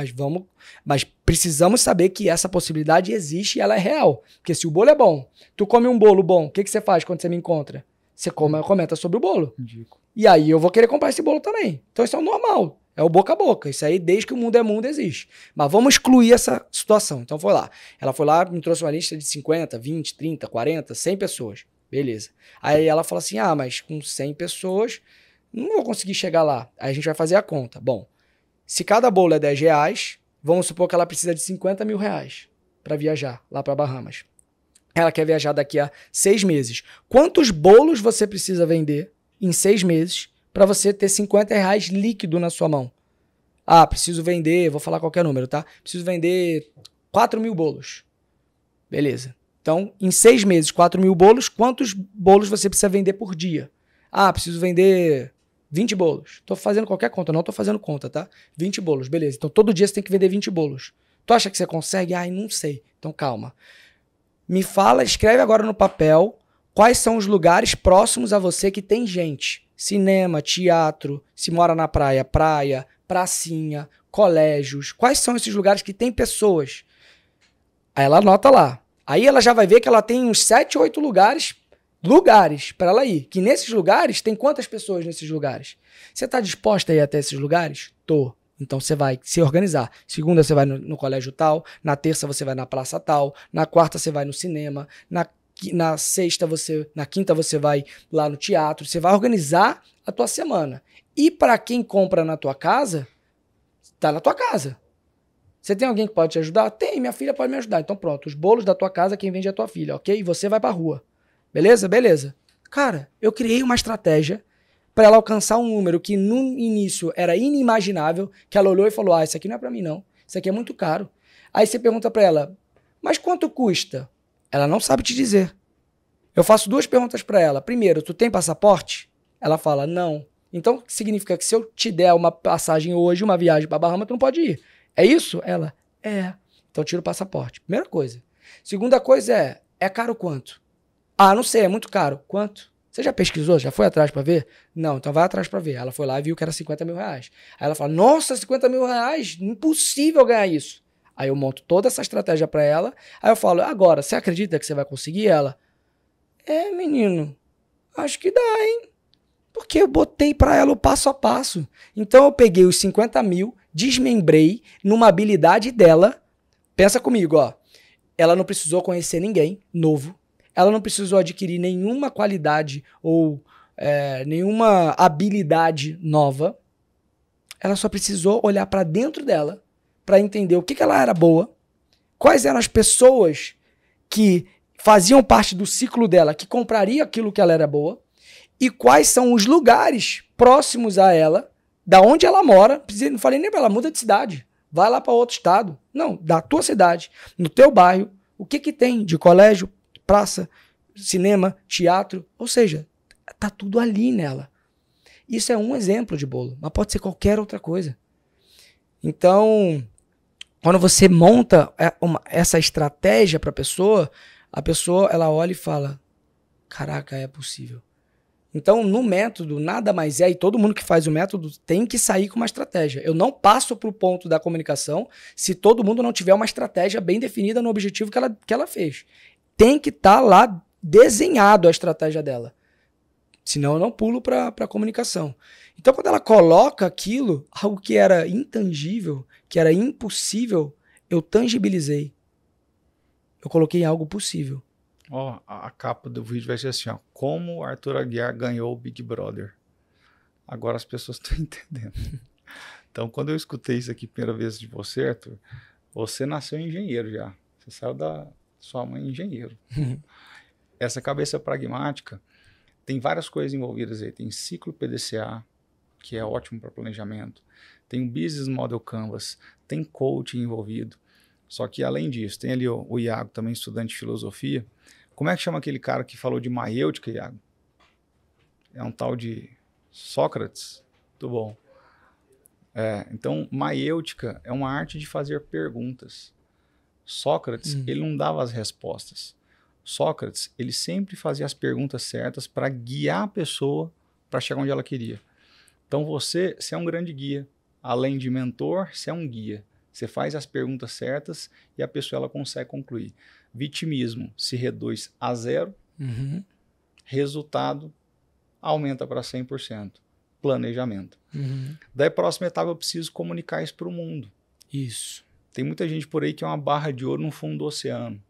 mas precisamos saber que essa possibilidade existe e ela é real. Porque se o bolo é bom, tu come um bolo bom, o que você faz quando você me encontra? Você comenta sobre o bolo. Indico. E aí eu vou querer comprar esse bolo também. Então isso é o normal. É o boca a boca. Isso aí, desde que o mundo é mundo, existe. Mas vamos excluir essa situação. Então foi lá. Ela foi lá, me trouxe uma lista de 50, 20, 30, 40, 100 pessoas. Beleza. Aí ela fala assim, mas com 100 pessoas não vou conseguir chegar lá. Aí a gente vai fazer a conta. Bom, se cada bolo é R$10, vamos supor que ela precisa de R$50 mil para viajar lá para Bahamas. Ela quer viajar daqui a 6 meses. Quantos bolos você precisa vender em 6 meses para você ter R$50 líquido na sua mão? Ah, preciso vender, vou falar qualquer número, tá? Preciso vender 4 mil bolos. Beleza. Então, em 6 meses, 4 mil bolos, quantos bolos você precisa vender por dia? Ah, preciso vender 20 bolos. Tô fazendo qualquer conta, não tô fazendo conta, tá? 20 bolos, beleza. Então, todo dia você tem que vender 20 bolos. Tu acha que você consegue? Não sei. Então, calma. Me fala, escreve agora no papel quais são os lugares próximos a você que tem gente. Cinema, teatro, se mora na praia, pracinha, colégios. Quais são esses lugares que tem pessoas? Aí ela anota lá. Aí ela já vai ver que ela tem uns 7, 8 lugares para ela ir. Que nesses lugares, tem quantas pessoas nesses lugares? Você está disposta a ir até esses lugares? Tô. Então você vai se organizar. Segunda você vai no colégio tal, na terça você vai na praça tal, na quarta você vai no cinema, na sexta na quinta você vai lá no teatro. Você vai organizar a tua semana. E para quem compra na tua casa, tá na tua casa. Você tem alguém que pode te ajudar? Tem, minha filha pode me ajudar. Então pronto, os bolos da tua casa, quem vende é a tua filha, ok? E você vai pra rua. Beleza? Beleza. Cara, eu criei uma estratégia para ela alcançar um número que no início era inimaginável, que ela olhou e falou, isso aqui não é pra mim não, isso aqui é muito caro. Aí você pergunta pra ela, mas quanto custa? Ela não sabe te dizer. Eu faço 2 perguntas para ela. Primeiro, tu tem passaporte? Ela fala, não. Então, significa que se eu te der uma passagem hoje, uma viagem para Bahamas, tu não pode ir. É isso? Ela, é. Então, tira o passaporte. Primeira coisa. Segunda coisa é caro quanto? Ah, não sei, é muito caro. Quanto? Você já pesquisou? Já foi atrás para ver? Não, então vai atrás para ver. Ela foi lá e viu que era 50 mil reais. Aí ela fala, nossa, 50 mil reais? Impossível ganhar isso. Aí eu monto toda essa estratégia para ela. Aí eu falo, agora, você acredita que você vai conseguir? Ela, menino, acho que dá, hein? Porque eu botei para ela o passo a passo. Então eu peguei os 50 mil, desmembrei numa habilidade dela. Pensa comigo, ó. Ela não precisou conhecer ninguém novo. Ela não precisou adquirir nenhuma qualidade ou nenhuma habilidade nova. Ela só precisou olhar para dentro dela para entender o que ela era boa, quais eram as pessoas que faziam parte do ciclo dela, que compraria aquilo que ela era boa, e quais são os lugares próximos a ela, da onde ela mora. Não falei nem para ela, muda de cidade, vai lá para outro estado. Não, da tua cidade, no teu bairro, o que tem de colégio, praça, cinema, teatro, ou seja, tá tudo ali nela. Isso é um exemplo de bolo, mas pode ser qualquer outra coisa. Então, quando você monta essa estratégia para a pessoa ela olha e fala, caraca, é possível. Então, no método, nada mais é, e todo mundo que faz o método tem que sair com uma estratégia. Eu não passo para o ponto da comunicação se todo mundo não tiver uma estratégia bem definida no objetivo que ela fez. Tem que estar lá desenhado a estratégia dela. Senão eu não pulo para a comunicação. Então, quando ela coloca aquilo, algo que era intangível, que era impossível, eu tangibilizei. Eu coloquei algo possível. Ó, a capa do vídeo vai ser assim, ó. Como o Arthur Aguiar ganhou o Big Brother. Agora as pessoas estão entendendo. Então, quando eu escutei isso aqui a primeira vez de você, Arthur, você nasceu engenheiro já. Você saiu da sua mãe engenheiro. Essa cabeça pragmática tem várias coisas envolvidas aí. Tem ciclo PDCA, que é ótimo para planejamento. Tem o Business Model Canvas. Tem coaching envolvido. Só que, além disso, tem ali o Iago, também estudante de filosofia. Como é que chama aquele cara que falou de maiêutica, Iago? É um tal de Sócrates? Muito bom. Então, maiêutica é uma arte de fazer perguntas. Sócrates, ele não dava as respostas. Sócrates, ele sempre fazia as perguntas certas para guiar a pessoa para chegar onde ela queria. Então, você é um grande guia. Além de mentor, você é um guia. Você faz as perguntas certas e a pessoa ela consegue concluir. Vitimismo se reduz a 0. Resultado aumenta para 100%. Planejamento. Daí, próxima etapa, eu preciso comunicar isso para o mundo. Isso. Tem muita gente por aí que é uma barra de ouro no fundo do oceano.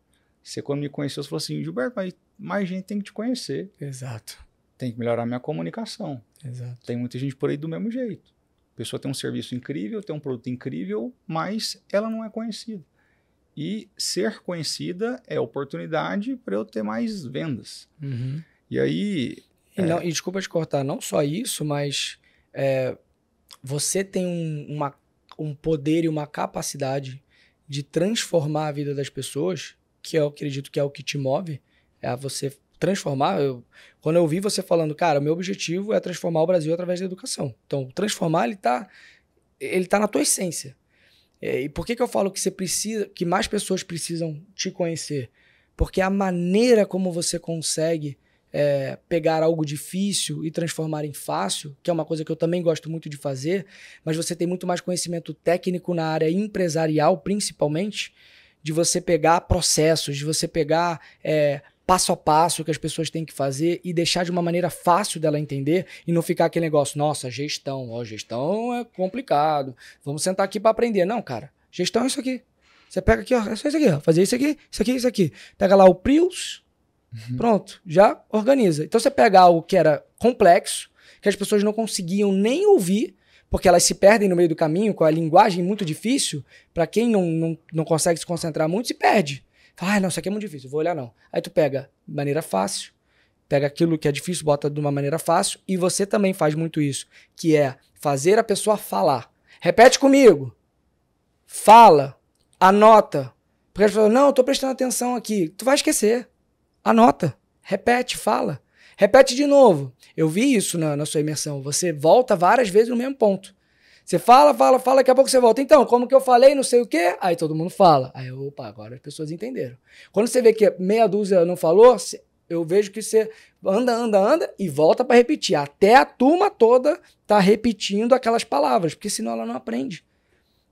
Você, quando me conheceu, você falou assim, Gilberto, mas mais gente tem que te conhecer. Exato. Tem que melhorar minha comunicação. Exato. Tem muita gente por aí do mesmo jeito. A pessoa tem um serviço incrível, tem um produto incrível, mas ela não é conhecida. E ser conhecida é oportunidade para eu ter mais vendas. E aí... E desculpa te cortar, não só isso, mas você tem um poder e uma capacidade de transformar a vida das pessoas, que eu acredito que é o que te move, é você transformar. Quando eu ouvi você falando, cara, o meu objetivo é transformar o Brasil através da educação. Então, transformar, ele tá na tua essência. E por que eu falo que você precisa, que mais pessoas precisam te conhecer? Porque a maneira como você consegue pegar algo difícil e transformar em fácil, que é uma coisa que eu também gosto muito de fazer, mas você tem muito mais conhecimento técnico na área empresarial, principalmente, de você pegar processos, de você pegar passo a passo que as pessoas têm que fazer e deixar de uma maneira fácil dela entender e não ficar aquele negócio, nossa, gestão é complicado, vamos sentar aqui para aprender. Não, cara, gestão é isso aqui. Você pega aqui, ó, é só isso aqui, ó, fazer isso aqui, isso aqui, isso aqui. Pega lá o Prius, pronto, já organiza. Então você pega algo que era complexo, que as pessoas não conseguiam nem ouvir, porque elas se perdem no meio do caminho com a linguagem muito difícil, para quem não consegue se concentrar muito, se perde. Fala, não, isso aqui é muito difícil, vou olhar não. Aí tu pega de maneira fácil, pega aquilo que é difícil, bota de uma maneira fácil, e você também faz muito isso, que é fazer a pessoa falar. Repete comigo. Fala. Anota. Porque as pessoas falam, não, eu tô prestando atenção aqui. Tu vai esquecer. Anota. Repete, fala. Repete de novo. Eu vi isso na sua imersão. Você volta várias vezes no mesmo ponto. Você fala, daqui a pouco você volta. Então, como que eu falei, não sei o quê? Aí todo mundo fala. Aí, opa, agora as pessoas entenderam. Quando você vê que meia dúzia não falou, eu vejo que você anda e volta para repetir. Até a turma toda tá repetindo aquelas palavras, porque senão ela não aprende.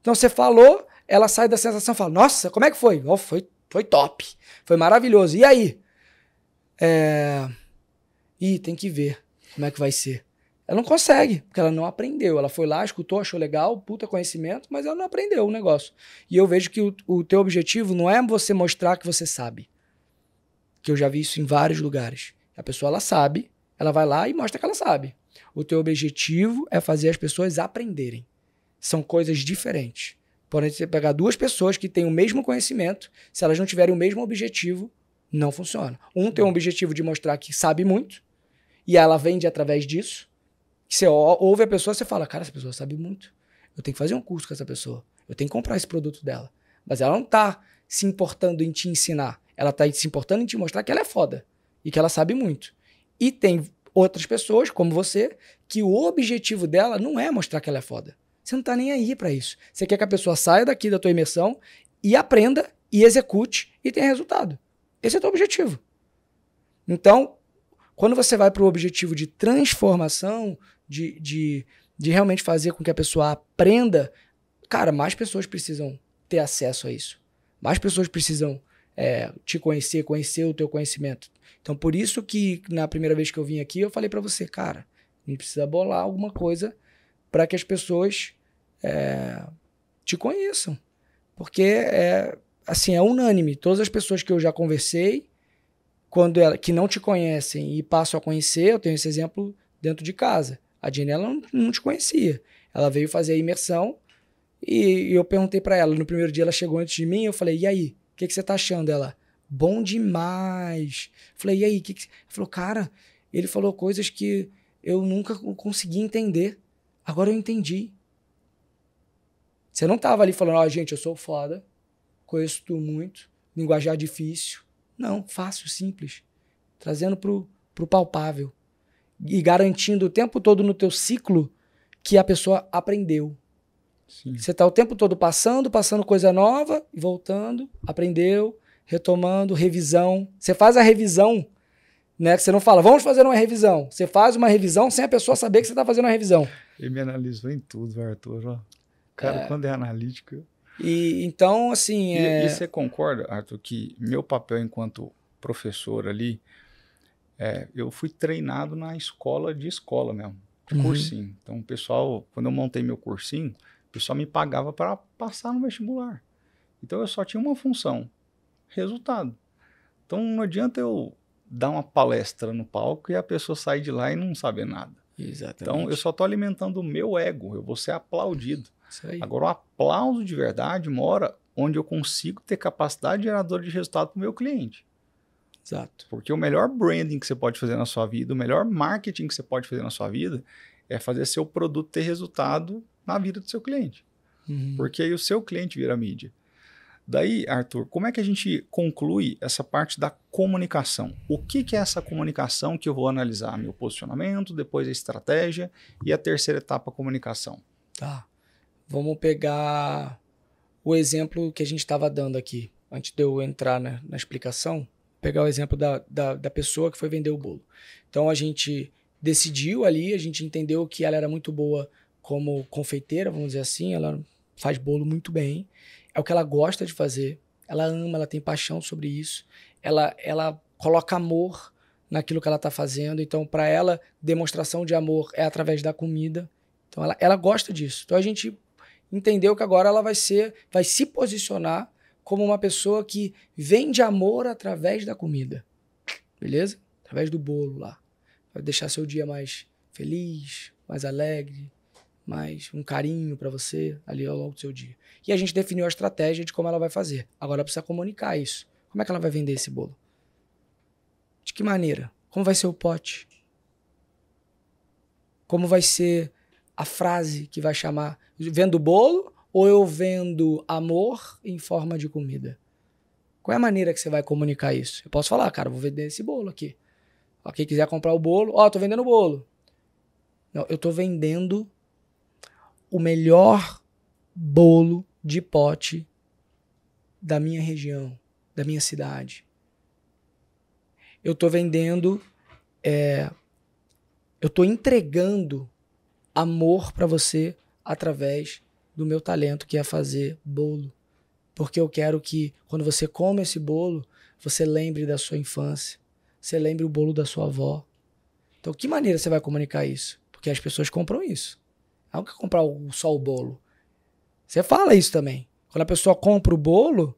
Então você falou, ela sai da sensação e fala, nossa, como é que foi? Oh, foi top, foi maravilhoso. E aí? Tem que ver como é que vai ser. Ela não consegue, porque ela não aprendeu. Ela foi lá, escutou, achou legal, puta conhecimento, mas ela não aprendeu o negócio. E eu vejo que o teu objetivo não é você mostrar que você sabe. Que eu já vi isso em vários lugares. A pessoa, ela sabe, ela vai lá e mostra que ela sabe. O teu objetivo é fazer as pessoas aprenderem. São coisas diferentes. Porém, você pegar duas pessoas que têm o mesmo conhecimento, se elas não tiverem o mesmo objetivo, não funciona. Um tem um objetivo de mostrar que sabe muito, e ela vende através disso. Você ouve a pessoa, você fala, cara, essa pessoa sabe muito. Eu tenho que fazer um curso com essa pessoa. Eu tenho que comprar esse produto dela. Mas ela não tá se importando em te ensinar. Ela tá se importando em te mostrar que ela é foda. E que ela sabe muito. E tem outras pessoas, como você, que o objetivo dela não é mostrar que ela é foda. Você não tá nem aí pra isso. Você quer que a pessoa saia daqui da tua imersão e aprenda, e execute, e tenha resultado. Esse é o teu objetivo. Então, quando você vai para o objetivo de transformação, de realmente fazer com que a pessoa aprenda, cara, mais pessoas precisam ter acesso a isso. Mais pessoas precisam te conhecer o teu conhecimento. Então, por isso que na primeira vez que eu vim aqui, eu falei para você, cara, a gente precisa bolar alguma coisa para que as pessoas te conheçam. Porque é unânime. Todas as pessoas que eu já conversei, que não te conhecem e passam a conhecer, eu tenho esse exemplo dentro de casa. A Jenny, ela não te conhecia. Ela veio fazer a imersão e eu perguntei para ela. No primeiro dia ela chegou antes de mim, eu falei, e aí, o que você tá achando? Ela, bom demais. Eu falei, e aí? Ela falou, cara, ele falou coisas que eu nunca consegui entender. Agora eu entendi. Você não tava ali falando, gente, eu sou foda, conheço tudo muito, linguajar difícil. Não, fácil, simples. Trazendo pro palpável. E garantindo o tempo todo no teu ciclo que a pessoa aprendeu. Sim. Você tá o tempo todo passando coisa nova e voltando, aprendeu, retomando, revisão. Você faz a revisão, né? Você não fala, vamos fazer uma revisão. Você faz uma revisão sem a pessoa saber que você tá fazendo uma revisão. Ele me analisou em tudo, Arthur. Ó. Cara, quando é analítico... E então, assim... E você concorda, Arthur, que meu papel enquanto professor ali, eu fui treinado na escola mesmo, de cursinho. Então, o pessoal, quando eu montei meu cursinho, o pessoal me pagava para passar no vestibular. Então, eu só tinha uma função, resultado. Então, não adianta eu dar uma palestra no palco e a pessoa sair de lá e não saber nada. Exatamente. Então, eu só estou alimentando o meu ego, eu vou ser aplaudido. Agora, o aplauso de verdade mora onde eu consigo ter capacidade geradora de resultado para o meu cliente. Exato. Porque o melhor branding que você pode fazer na sua vida, o melhor marketing que você pode fazer na sua vida, é fazer seu produto ter resultado na vida do seu cliente. Porque aí o seu cliente vira mídia. Daí, Arthur, como é que a gente conclui essa parte da comunicação? O que é essa comunicação que eu vou analisar? Meu posicionamento, depois a estratégia e a terceira etapa, a comunicação. Tá. Vamos pegar o exemplo que a gente estava dando aqui, antes de eu entrar na explicação, pegar o exemplo da pessoa que foi vender o bolo. Então, a gente decidiu ali, a gente entendeu que ela era muito boa como confeiteira, vamos dizer assim, ela faz bolo muito bem, é o que ela gosta de fazer, ela ama, ela tem paixão sobre isso, ela coloca amor naquilo que ela está fazendo, então, para ela, demonstração de amor é através da comida, então ela gosta disso. Então, a gente entendeu que agora ela vai se posicionar como uma pessoa que vende amor através da comida. Beleza? Através do bolo lá. Vai deixar seu dia mais feliz, mais alegre, mais um carinho para você ali ao longo do seu dia. E a gente definiu a estratégia de como ela vai fazer. Agora ela precisa comunicar isso. Como é que ela vai vender esse bolo? De que maneira? Como vai ser o pote? Como vai ser a frase que vai chamar? Vendo bolo ou eu vendo amor em forma de comida? Qual é a maneira que você vai comunicar isso? Eu posso falar, cara, vou vender esse bolo aqui. Ó, quem quiser comprar o bolo, ó, tô vendendo o bolo. Não, eu tô vendendo o melhor bolo de pote da minha região, da minha cidade. Eu tô vendendo, eu tô entregando amor para você através do meu talento, que é fazer bolo. Porque eu quero que, quando você come esse bolo, você lembre da sua infância. Você lembre o bolo da sua avó. Então, que maneira você vai comunicar isso? Porque as pessoas compram isso. Não quer comprar só o bolo. Você fala isso também. Quando a pessoa compra o bolo,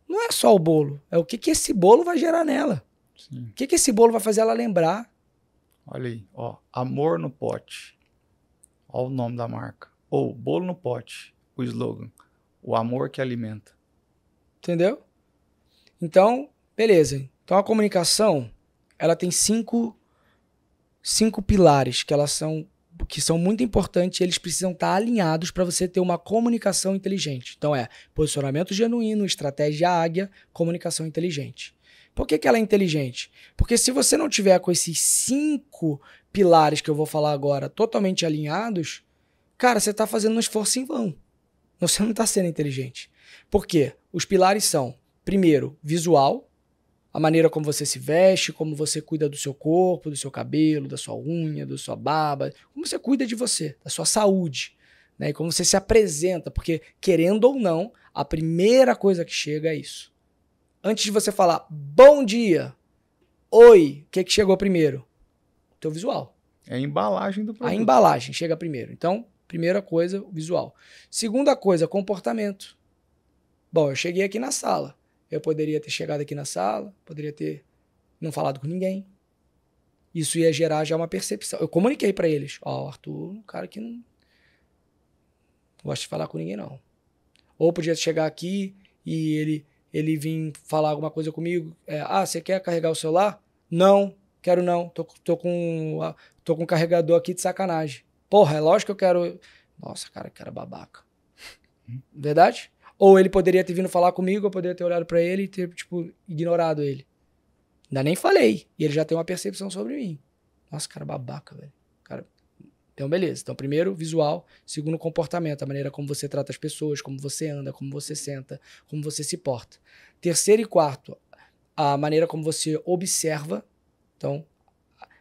não é só o bolo. É o que esse bolo vai gerar nela. Sim. O que esse bolo vai fazer ela lembrar. Olha aí, ó. Amor no pote. Olha o nome da marca. Ou bolo no pote. O slogan. O amor que alimenta. Entendeu? Então, beleza. Então a comunicação, ela tem cinco pilares que são muito importantes e eles precisam estar alinhados para você ter uma comunicação inteligente. Então posicionamento genuíno, estratégia águia, comunicação inteligente. Por que ela é inteligente? Porque se você não tiver com esses 5 pilares que eu vou falar agora totalmente alinhados, cara, você está fazendo um esforço em vão. Você não está sendo inteligente. Por quê? Os pilares são, primeiro, visual, a maneira como você se veste, como você cuida do seu corpo, do seu cabelo, da sua unha, da sua barba, como você cuida de você, da sua saúde, né? E como você se apresenta, porque, querendo ou não, a primeira coisa que chega é isso. Antes de você falar bom dia, oi, o que chegou primeiro? O teu visual. É a embalagem do produto. A embalagem chega primeiro. Então, primeira coisa, o visual. Segunda coisa, comportamento. Bom, eu cheguei aqui na sala. Eu poderia ter chegado aqui na sala, poderia ter não falado com ninguém. Isso ia gerar já uma percepção. Eu comuniquei pra eles. Ó, Arthur, um cara que não gosta de falar com ninguém, não. Ou podia chegar aqui e ele vir falar alguma coisa comigo. Você quer carregar o celular? Não, quero não. Tô com um carregador aqui de sacanagem. Porra, é lógico que eu quero... Nossa, cara, que cara babaca. Verdade? Ou ele poderia ter vindo falar comigo, eu poderia ter olhado pra ele e ter, ignorado ele. Ainda nem falei. E ele já tem uma percepção sobre mim. Nossa, cara babaca, velho. Cara... Então, beleza. Então, primeiro, visual. Segundo, comportamento. A maneira como você trata as pessoas, como você anda, como você senta, como você se porta. Terceiro e quarto, a maneira como você observa. Então,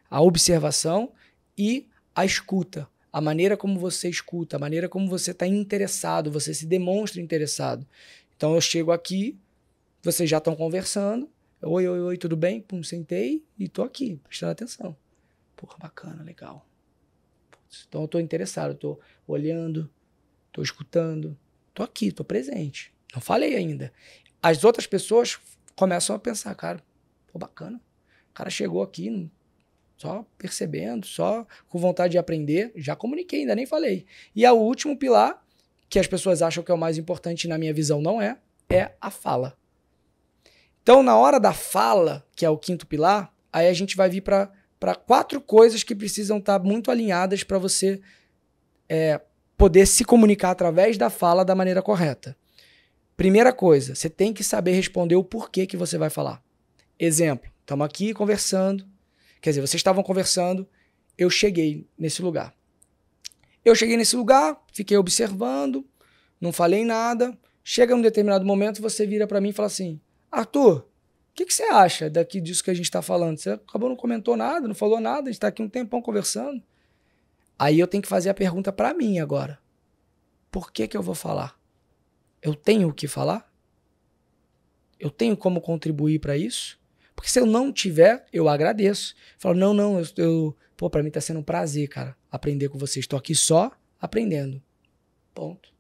a observação e a escuta. A maneira como você escuta, a maneira como você está interessado, você se demonstra interessado. Então eu chego aqui, vocês já estão conversando, oi, tudo bem? Pum, sentei e tô aqui, prestando atenção. Porra, bacana, legal. Então eu tô interessado, eu tô olhando, tô escutando, tô aqui, tô presente. Não falei ainda. As outras pessoas começam a pensar, cara, pô, bacana. O cara chegou aqui, só percebendo, só com vontade de aprender. Já comuniquei, ainda nem falei. E o último pilar, que as pessoas acham que é o mais importante, na minha visão não é a fala. Então, na hora da fala, que é o quinto pilar, aí a gente vai vir para 4 coisas que precisam estar muito alinhadas para você poder se comunicar através da fala da maneira correta. Primeira coisa, você tem que saber responder o porquê que você vai falar. Exemplo, estamos aqui conversando. Quer dizer, vocês estavam conversando, eu cheguei nesse lugar. Eu cheguei nesse lugar, fiquei observando, não falei nada. Chega num determinado momento, você vira para mim e fala assim, Arthur, o que você acha disso que a gente está falando? Você acabou não comentou nada, não falou nada, a gente está aqui um tempão conversando. Aí eu tenho que fazer a pergunta para mim agora. Por que eu vou falar? Eu tenho o que falar? Eu tenho como contribuir para isso? Porque se eu não tiver, eu agradeço. Falo, não, pô, pra mim tá sendo um prazer, cara, aprender com vocês. Estou aqui só aprendendo. Ponto.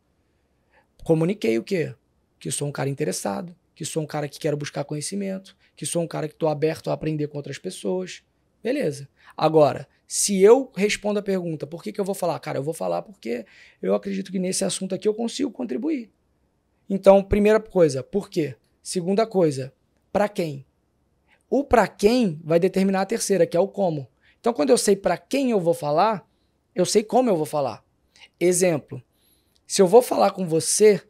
Comuniquei o quê? Que sou um cara interessado, que sou um cara que quero buscar conhecimento, que sou um cara que tô aberto a aprender com outras pessoas. Beleza. Agora, se eu respondo a pergunta, por que eu vou falar? Cara, eu vou falar porque eu acredito que nesse assunto aqui eu consigo contribuir. Então, primeira coisa, por quê? Segunda coisa, pra quem? O para quem vai determinar a terceira, que é o como. Então, quando eu sei para quem eu vou falar, eu sei como eu vou falar. Exemplo, se eu vou falar com você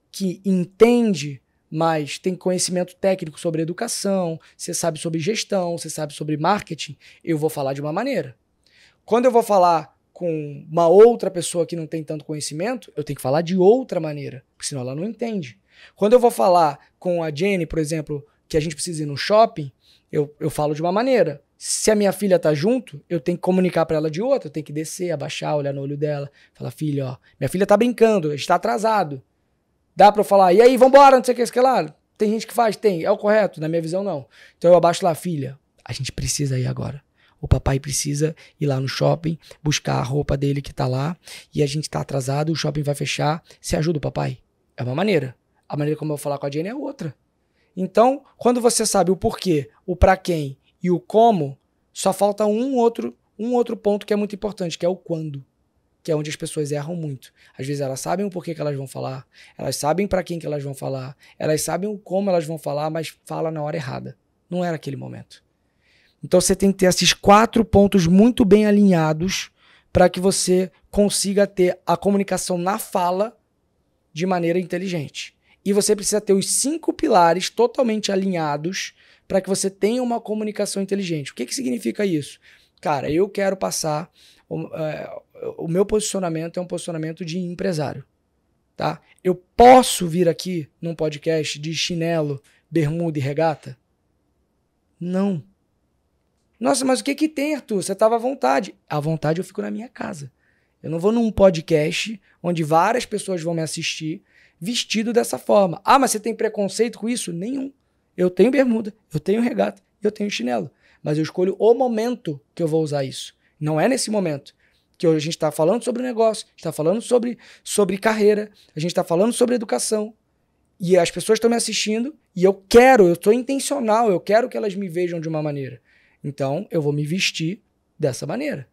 que entende mas tem conhecimento técnico sobre educação, você sabe sobre gestão, você sabe sobre marketing, eu vou falar de uma maneira. Quando eu vou falar com uma outra pessoa que não tem tanto conhecimento, eu tenho que falar de outra maneira, porque senão ela não entende. Quando eu vou falar com a Jenny, por exemplo, que a gente precisa ir no shopping, eu falo de uma maneira. Se a minha filha tá junto, eu tenho que comunicar para ela de outra, eu tenho que descer, abaixar, olhar no olho dela, falar, filha, ó, minha filha tá brincando, a gente tá atrasado. Dá pra eu falar, e aí, vambora, não sei o que, isso que lá. Tem gente que faz, tem, é o correto, na minha visão não. Então eu abaixo lá, filha, a gente precisa ir agora. O papai precisa ir lá no shopping, buscar a roupa dele que tá lá, e a gente tá atrasado, o shopping vai fechar. Você ajuda o papai? É uma maneira. A maneira como eu vou falar com a Jenny é outra. Então, quando você sabe o porquê, o pra quem e o como, só falta um outro ponto que é muito importante, que é o quando. Que é onde as pessoas erram muito. Às vezes elas sabem o porquê que elas vão falar, elas sabem pra quem que elas vão falar, elas sabem o como elas vão falar, mas fala na hora errada. Não era aquele momento. Então você tem que ter esses 4 pontos muito bem alinhados para que você consiga ter a comunicação na fala de maneira inteligente. E você precisa ter os 5 pilares totalmente alinhados para que você tenha uma comunicação inteligente. O que significa isso? Cara, eu quero passar... O meu posicionamento é um posicionamento de empresário. Tá? Eu posso vir aqui num podcast de chinelo, bermuda e regata? Não. Nossa, mas o que tem, Arthur? Você estava à vontade. À vontade eu fico na minha casa. Eu não vou num podcast onde várias pessoas vão me assistir vestido dessa forma. Ah, mas você tem preconceito com isso? Nenhum. Eu tenho bermuda, eu tenho regata, eu tenho chinelo. Mas eu escolho o momento que eu vou usar isso. Não é nesse momento. Que hoje a gente está falando sobre negócio, a gente está falando sobre carreira, a gente está falando sobre educação. E as pessoas estão me assistindo e eu estou intencional, eu quero que elas me vejam de uma maneira. Então, eu vou me vestir dessa maneira.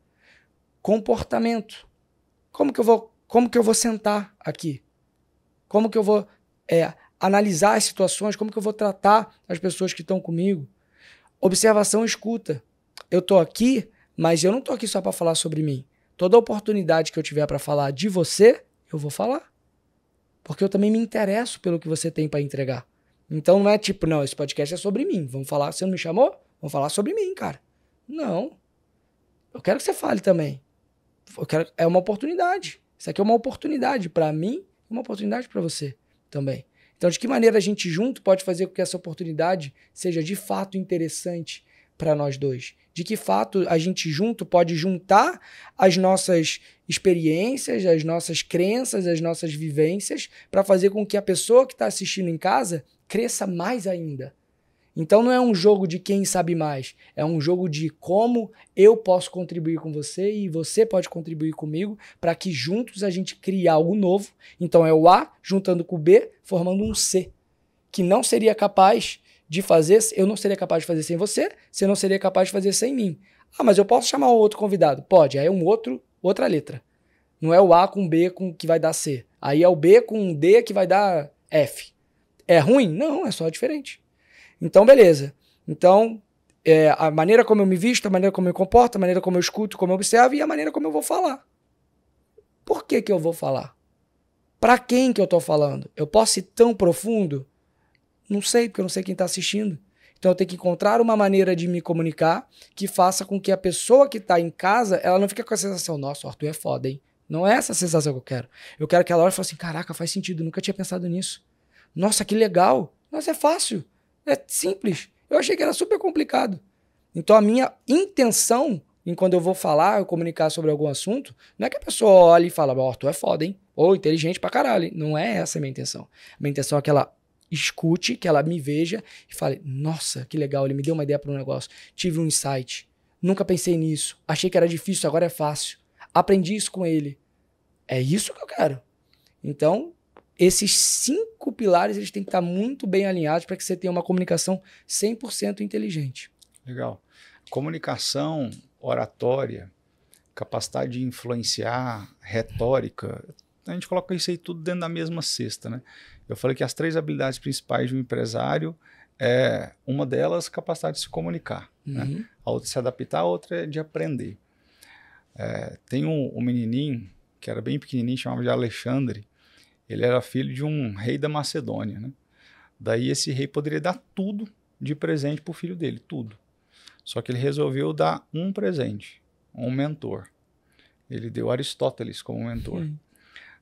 Comportamento. Como que eu vou sentar aqui? Como que eu vou analisar as situações? Como que eu vou tratar as pessoas que estão comigo? Observação e escuta. Eu estou aqui, mas eu não estou aqui só para falar sobre mim. Toda oportunidade que eu tiver para falar de você, eu vou falar. Porque eu também me interesso pelo que você tem para entregar. Então não é tipo, não, esse podcast é sobre mim. Vamos falar, você não me chamou? Vamos falar sobre mim, cara. Não. Eu quero que você fale também. É uma oportunidade. Isso aqui é uma oportunidade para mim e uma oportunidade para você também. Então, de que maneira a gente junto pode fazer com que essa oportunidade seja de fato interessante para nós dois? De que fato a gente junto pode juntar as nossas experiências, as nossas crenças, as nossas vivências para fazer com que a pessoa que está assistindo em casa cresça mais ainda. Então não é um jogo de quem sabe mais, é um jogo de como eu posso contribuir com você e você pode contribuir comigo para que juntos a gente crie algo novo. Então é o A juntando com o B, formando um C, que não seria capaz de fazer, eu não seria capaz de fazer sem você não seria capaz de fazer sem mim. Ah, mas eu posso chamar um outro convidado? Pode, aí é outra letra. Não é o A com B que vai dar C. Aí é o B com D que vai dar F. É ruim? Não, é só diferente. Então, beleza. Então, a maneira como eu me visto, a maneira como eu me comporto, a maneira como eu escuto, como eu observo e a maneira como eu vou falar. Por que eu vou falar? Para quem que eu tô falando? Eu posso ir tão profundo? Não sei, porque eu não sei quem está assistindo. Então eu tenho que encontrar uma maneira de me comunicar que faça com que a pessoa que está em casa, ela não fique com a sensação, nossa, o Arthur é foda, hein? Não é essa a sensação que eu quero. Eu quero que ela olhe e fale assim, caraca, faz sentido, nunca tinha pensado nisso. Nossa, que legal. Nossa, é fácil. É simples. Eu achei que era super complicado. Então a minha intenção, quando eu vou falar, eu comunicar sobre algum assunto, não é que a pessoa olhe e fala, ó, Arthur é foda, hein? Ou inteligente pra caralho. Não é essa a minha intenção. A minha intenção é que ela escute, que ela me veja e fale, nossa, que legal, ele me deu uma ideia para um negócio, tive um insight, nunca pensei nisso, achei que era difícil, agora é fácil, aprendi isso com ele. É isso que eu quero. Então, esses 5 pilares eles têm que estar muito bem alinhados para que você tenha uma comunicação 100% inteligente. Legal. Comunicação, oratória, capacidade de influenciar, retórica, a gente coloca isso aí tudo dentro da mesma cesta, né? Eu falei que as 3 habilidades principais de um empresário uma delas, capacidade de se comunicar, né? A outra é se adaptar, a outra é de aprender. Tem um menininho que era bem pequenininho, chamava de Alexandre. Ele era filho de um rei da Macedônia, né? Daí esse rei poderia dar tudo de presente para o filho dele, tudo. Só que ele resolveu dar um presente, um mentor. Ele deu Aristóteles como mentor.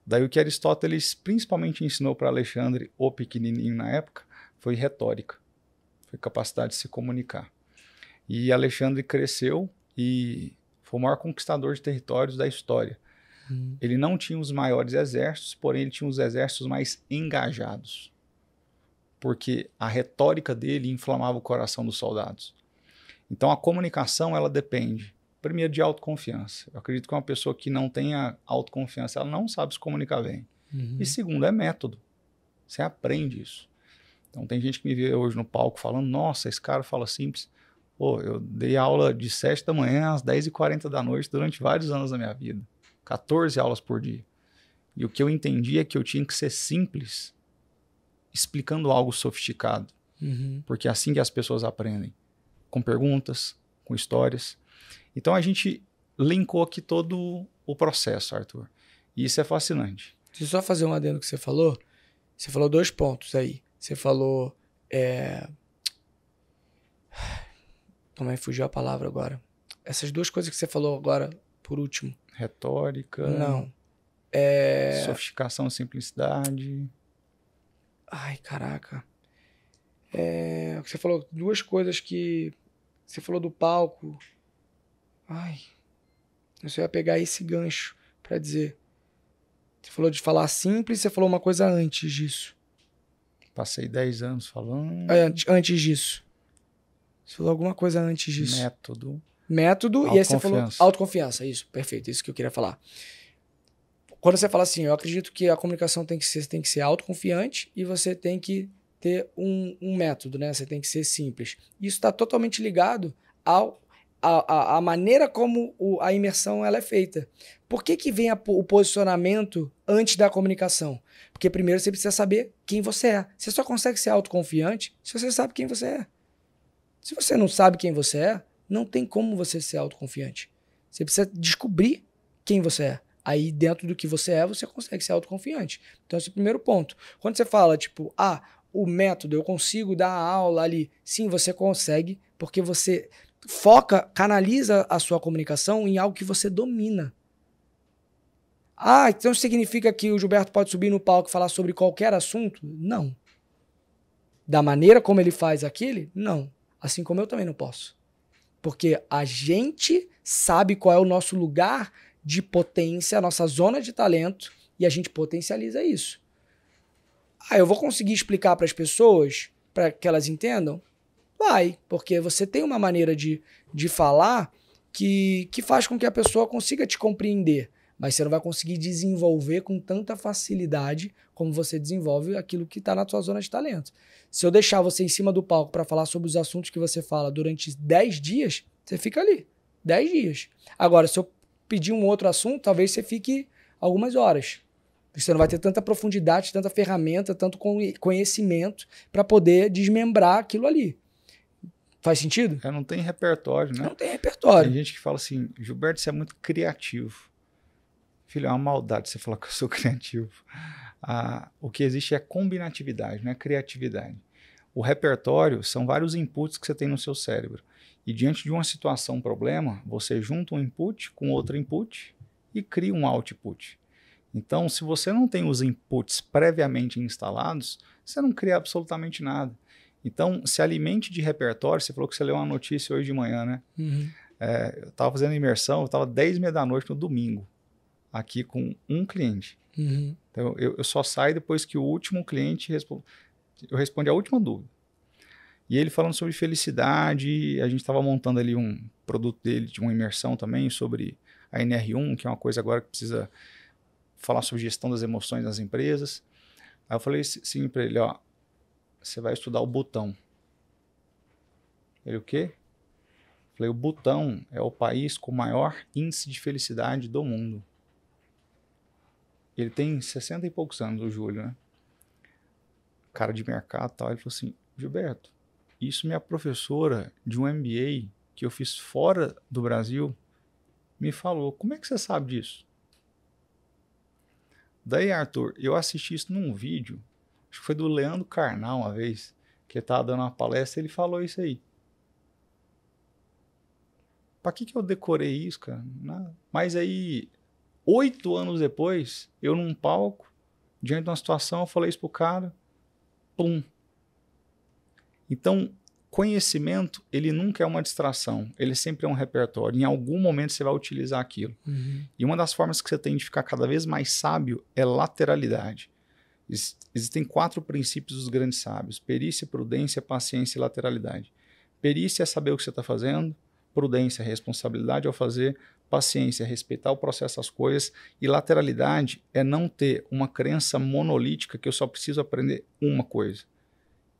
Daí o que Aristóteles principalmente ensinou para Alexandre, o pequenininho na época, foi retórica. Foi capacidade de se comunicar. E Alexandre cresceu e foi o maior conquistador de territórios da história. Ele não tinha os maiores exércitos, porém ele tinha os exércitos mais engajados. Porque a retórica dele inflamava o coração dos soldados. Então a comunicação, ela depende, primeiro, de autoconfiança. Eu acredito que uma pessoa que não tenha autoconfiança, ela não sabe se comunicar bem. E segundo, é método. Você aprende isso. Então tem gente que me vê hoje no palco falando, nossa, esse cara fala simples. Pô, eu dei aula de 7 da manhã às 10h40 da noite durante vários anos da minha vida. 14 aulas por dia. E o que eu entendi é que eu tinha que ser simples, explicando algo sofisticado. Porque é assim que as pessoas aprendem. Com perguntas, com histórias. Então a gente linkou aqui todo o processo, Arthur. E isso é fascinante. Deixa eu só fazer um adendo que você falou. Você falou 2 pontos aí. Você falou... Também fugiu a palavra agora. Essas 2 coisas que você falou agora, por último. Retórica. Não. Sofisticação, simplicidade. Ai, caraca. Você falou 2 coisas que... Você falou do palco. Ai. Você ia pegar esse gancho pra dizer. Você falou de falar simples, você falou uma coisa antes disso. Passei 10 anos falando. Antes disso. Você falou alguma coisa antes disso. Método. E aí você falou autoconfiança. Isso, perfeito. Isso que eu queria falar. Quando você fala assim, eu acredito que a comunicação tem que ser autoconfiante e você tem que ter um método, né? Você tem que ser simples. Isso está totalmente ligado à maneira como a imersão ela é feita. Por que vem o posicionamento antes da comunicação? Porque primeiro você precisa saber quem você é. Você só consegue ser autoconfiante se você sabe quem você é. Se você não sabe quem você é, não tem como você ser autoconfiante. Você precisa descobrir quem você é. Aí, dentro do que você é, você consegue ser autoconfiante. Então, esse é o primeiro ponto. Quando você fala, tipo, o método, eu consigo dar a aula ali. Sim, você consegue, porque você canaliza a sua comunicação em algo que você domina. Então significa que o Gilberto pode subir no palco e falar sobre qualquer assunto? Não. Da maneira como ele faz aquele? Não. Assim como eu também não posso. Porque a gente sabe qual é o nosso lugar de potência, a nossa zona de talento, e a gente potencializa isso. Eu vou conseguir explicar para as pessoas, para que elas entendam? Vai, porque você tem uma maneira de falar que faz com que a pessoa consiga te compreender, mas você não vai conseguir desenvolver com tanta facilidade como você desenvolve aquilo que está na sua zona de talento. Se eu deixar você em cima do palco para falar sobre os assuntos que você fala durante 10 dias, você fica ali, 10 dias. Agora, se eu pedir um outro assunto, talvez você fique algumas horas. Você não vai ter tanta profundidade, tanta ferramenta, tanto conhecimento para poder desmembrar aquilo ali. Faz sentido? Não tem repertório, né? Não tem repertório. Tem gente que fala assim, Gilberto, você é muito criativo. Filho, é uma maldade você falar que eu sou criativo. O que existe é combinatividade, não é criatividade. O repertório são vários inputs que você tem no seu cérebro. E diante de uma situação, um problema, você junta um input com outro input e cria um output. Então, se você não tem os inputs previamente instalados, você não cria absolutamente nada. Então, se alimente de repertório. Você falou que você leu uma notícia hoje de manhã, né? Eu estava fazendo imersão, eu estava 10h30 da noite no domingo, aqui com um cliente. Então, eu só saio depois que o último cliente eu respondo a última dúvida. E ele falando sobre felicidade, a gente estava montando ali um produto dele, de uma imersão também, sobre a NR1, que é uma coisa agora que precisa falar sobre gestão das emoções nas empresas. Aí eu falei assim para ele, você vai estudar o Butão. Ele, o quê? Eu falei, o Butão é o país com o maior índice de felicidade do mundo. Ele tem 60 e poucos anos, o Júlio, né? Cara de mercado e tal. Ele falou assim, Gilberto, isso minha professora de um MBA que eu fiz fora do Brasil me falou. Como é que você sabe disso? Daí, Arthur, eu assisti isso num vídeo acho que foi do Leandro Carnal uma vez, que ele tava dando uma palestra, ele falou isso aí. Pra que eu decorei isso, cara? Nada. Mas aí, 8 anos depois, eu num palco, diante de uma situação, eu falei isso pro cara, pum. Então, conhecimento, ele nunca é uma distração, ele sempre é um repertório. Em algum momento você vai utilizar aquilo. E uma das formas que você tem de ficar cada vez mais sábio é lateralidade. Existem 4 princípios dos grandes sábios: perícia, prudência, paciência e lateralidade. Perícia é saber o que você está fazendo, prudência é responsabilidade ao fazer, paciência é respeitar o processo das coisas, e lateralidade é não ter uma crença monolítica que eu só preciso aprender uma coisa.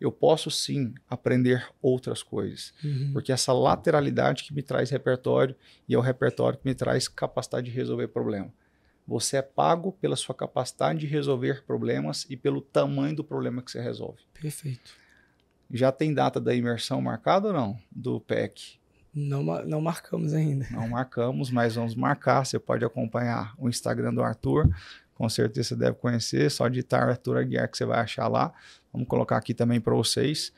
Eu posso sim aprender outras coisas, porque essa lateralidade que me traz repertório, e é o repertório que me traz capacidade de resolver problema. Você é pago pela sua capacidade de resolver problemas e pelo tamanho do problema que você resolve. Perfeito. Já tem data da imersão marcada ou não? Do PEC? Não marcamos ainda. Não marcamos, mas vamos marcar. Você pode acompanhar o Instagram do Arthur. Com certeza você deve conhecer. Só digitar Arthur Aguiar que você vai achar lá. Vamos colocar aqui também para vocês.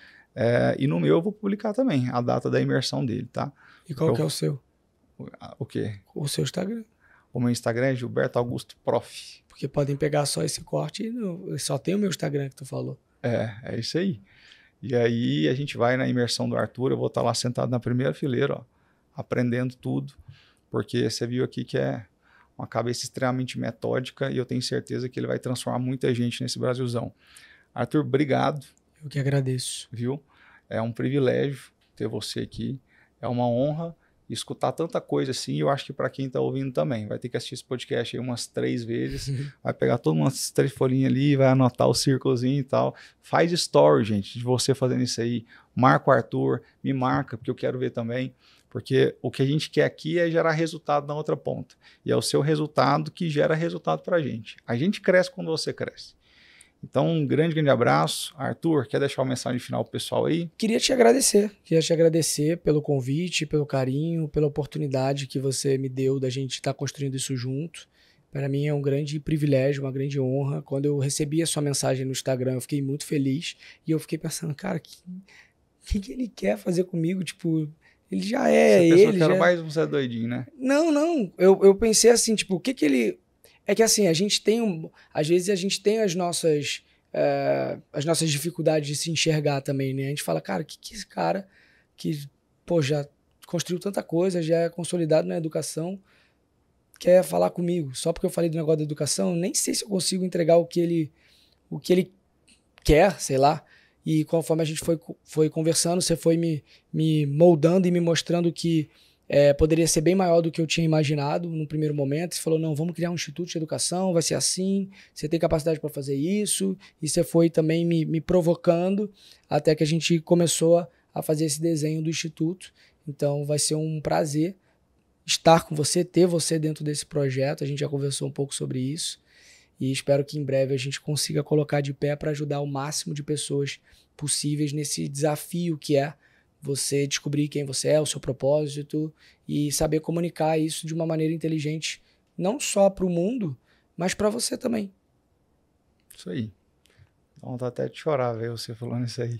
E no meu eu vou publicar também a data da imersão dele, tá? E qual que é o seu? O quê? O seu Instagram? O meu Instagram é Gilberto Augusto Prof. Porque podem pegar só esse corte e só tem o meu Instagram que tu falou. É isso aí. E aí a gente vai na imersão do Arthur, eu vou estar lá sentado na primeira fileira, ó, aprendendo tudo, porque você viu aqui que é uma cabeça extremamente metódica e eu tenho certeza que ele vai transformar muita gente nesse Brasilzão. Arthur, obrigado. Eu que agradeço. Viu? É um privilégio ter você aqui, é uma honra escutar tanta coisa assim. Eu acho que para quem está ouvindo também, vai ter que assistir esse podcast aí umas 3 vezes, vai pegar todas umas 3 folhinhas ali, vai anotar o círculozinho e tal. Faz story, gente, de você fazendo isso aí. Marca o Arthur, me marca, porque eu quero ver também. Porque o que a gente quer aqui é gerar resultado na outra ponta. E é o seu resultado que gera resultado para a gente. A gente cresce quando você cresce. Então, um grande abraço. Arthur, quer deixar uma mensagem final pro pessoal aí? Queria te agradecer pelo convite, pelo carinho, pela oportunidade que você me deu da gente estar construindo isso junto. Para mim é um grande privilégio, uma grande honra. Quando eu recebi a sua mensagem no Instagram, eu fiquei muito feliz. E eu fiquei pensando, cara, o que ele quer fazer comigo? Tipo, ele já é ele. Você já... mais você é doidinho, né? Não. Eu pensei assim, tipo, o que ele... É que assim, a gente tem, às vezes a gente tem as nossas dificuldades de se enxergar também, né? A gente fala, cara, que esse cara que, pô, já construiu tanta coisa, já é consolidado na educação, quer falar comigo? Só porque eu falei do negócio da educação, nem sei se eu consigo entregar o que ele quer, sei lá. E conforme a gente foi conversando, você foi me moldando e me mostrando que poderia ser bem maior do que eu tinha imaginado no primeiro momento. Você falou, não, vamos criar um instituto de educação, vai ser assim, você tem capacidade para fazer isso, e você foi também me provocando até que a gente começou a fazer esse desenho do instituto. Então vai ser um prazer estar com você, ter você dentro desse projeto. A gente já conversou um pouco sobre isso e espero que em breve a gente consiga colocar de pé para ajudar o máximo de pessoas possíveis nesse desafio que é você descobrir quem você é, o seu propósito e saber comunicar isso de uma maneira inteligente, não só para o mundo, mas para você também. Isso aí. Dá vontade até de chorar ver você falando isso aí.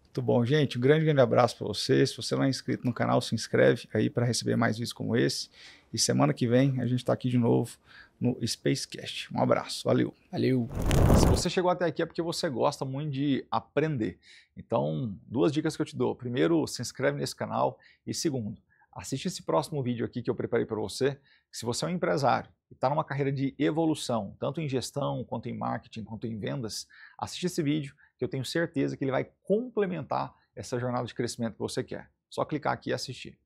Muito bom, gente. Um grande abraço para você. Se você não é inscrito no canal, se inscreve aí para receber mais vídeos como esse. E semana que vem a gente está aqui de novo no Spacecast. Um abraço. Valeu. Valeu. Se você chegou até aqui é porque você gosta muito de aprender. Então, 2 dicas que eu te dou. Primeiro, se inscreve nesse canal. E segundo, assiste esse próximo vídeo aqui que eu preparei para você. Se você é um empresário e está numa carreira de evolução, tanto em gestão, quanto em marketing, quanto em vendas, assiste esse vídeo que eu tenho certeza que ele vai complementar essa jornada de crescimento que você quer. Só clicar aqui e assistir.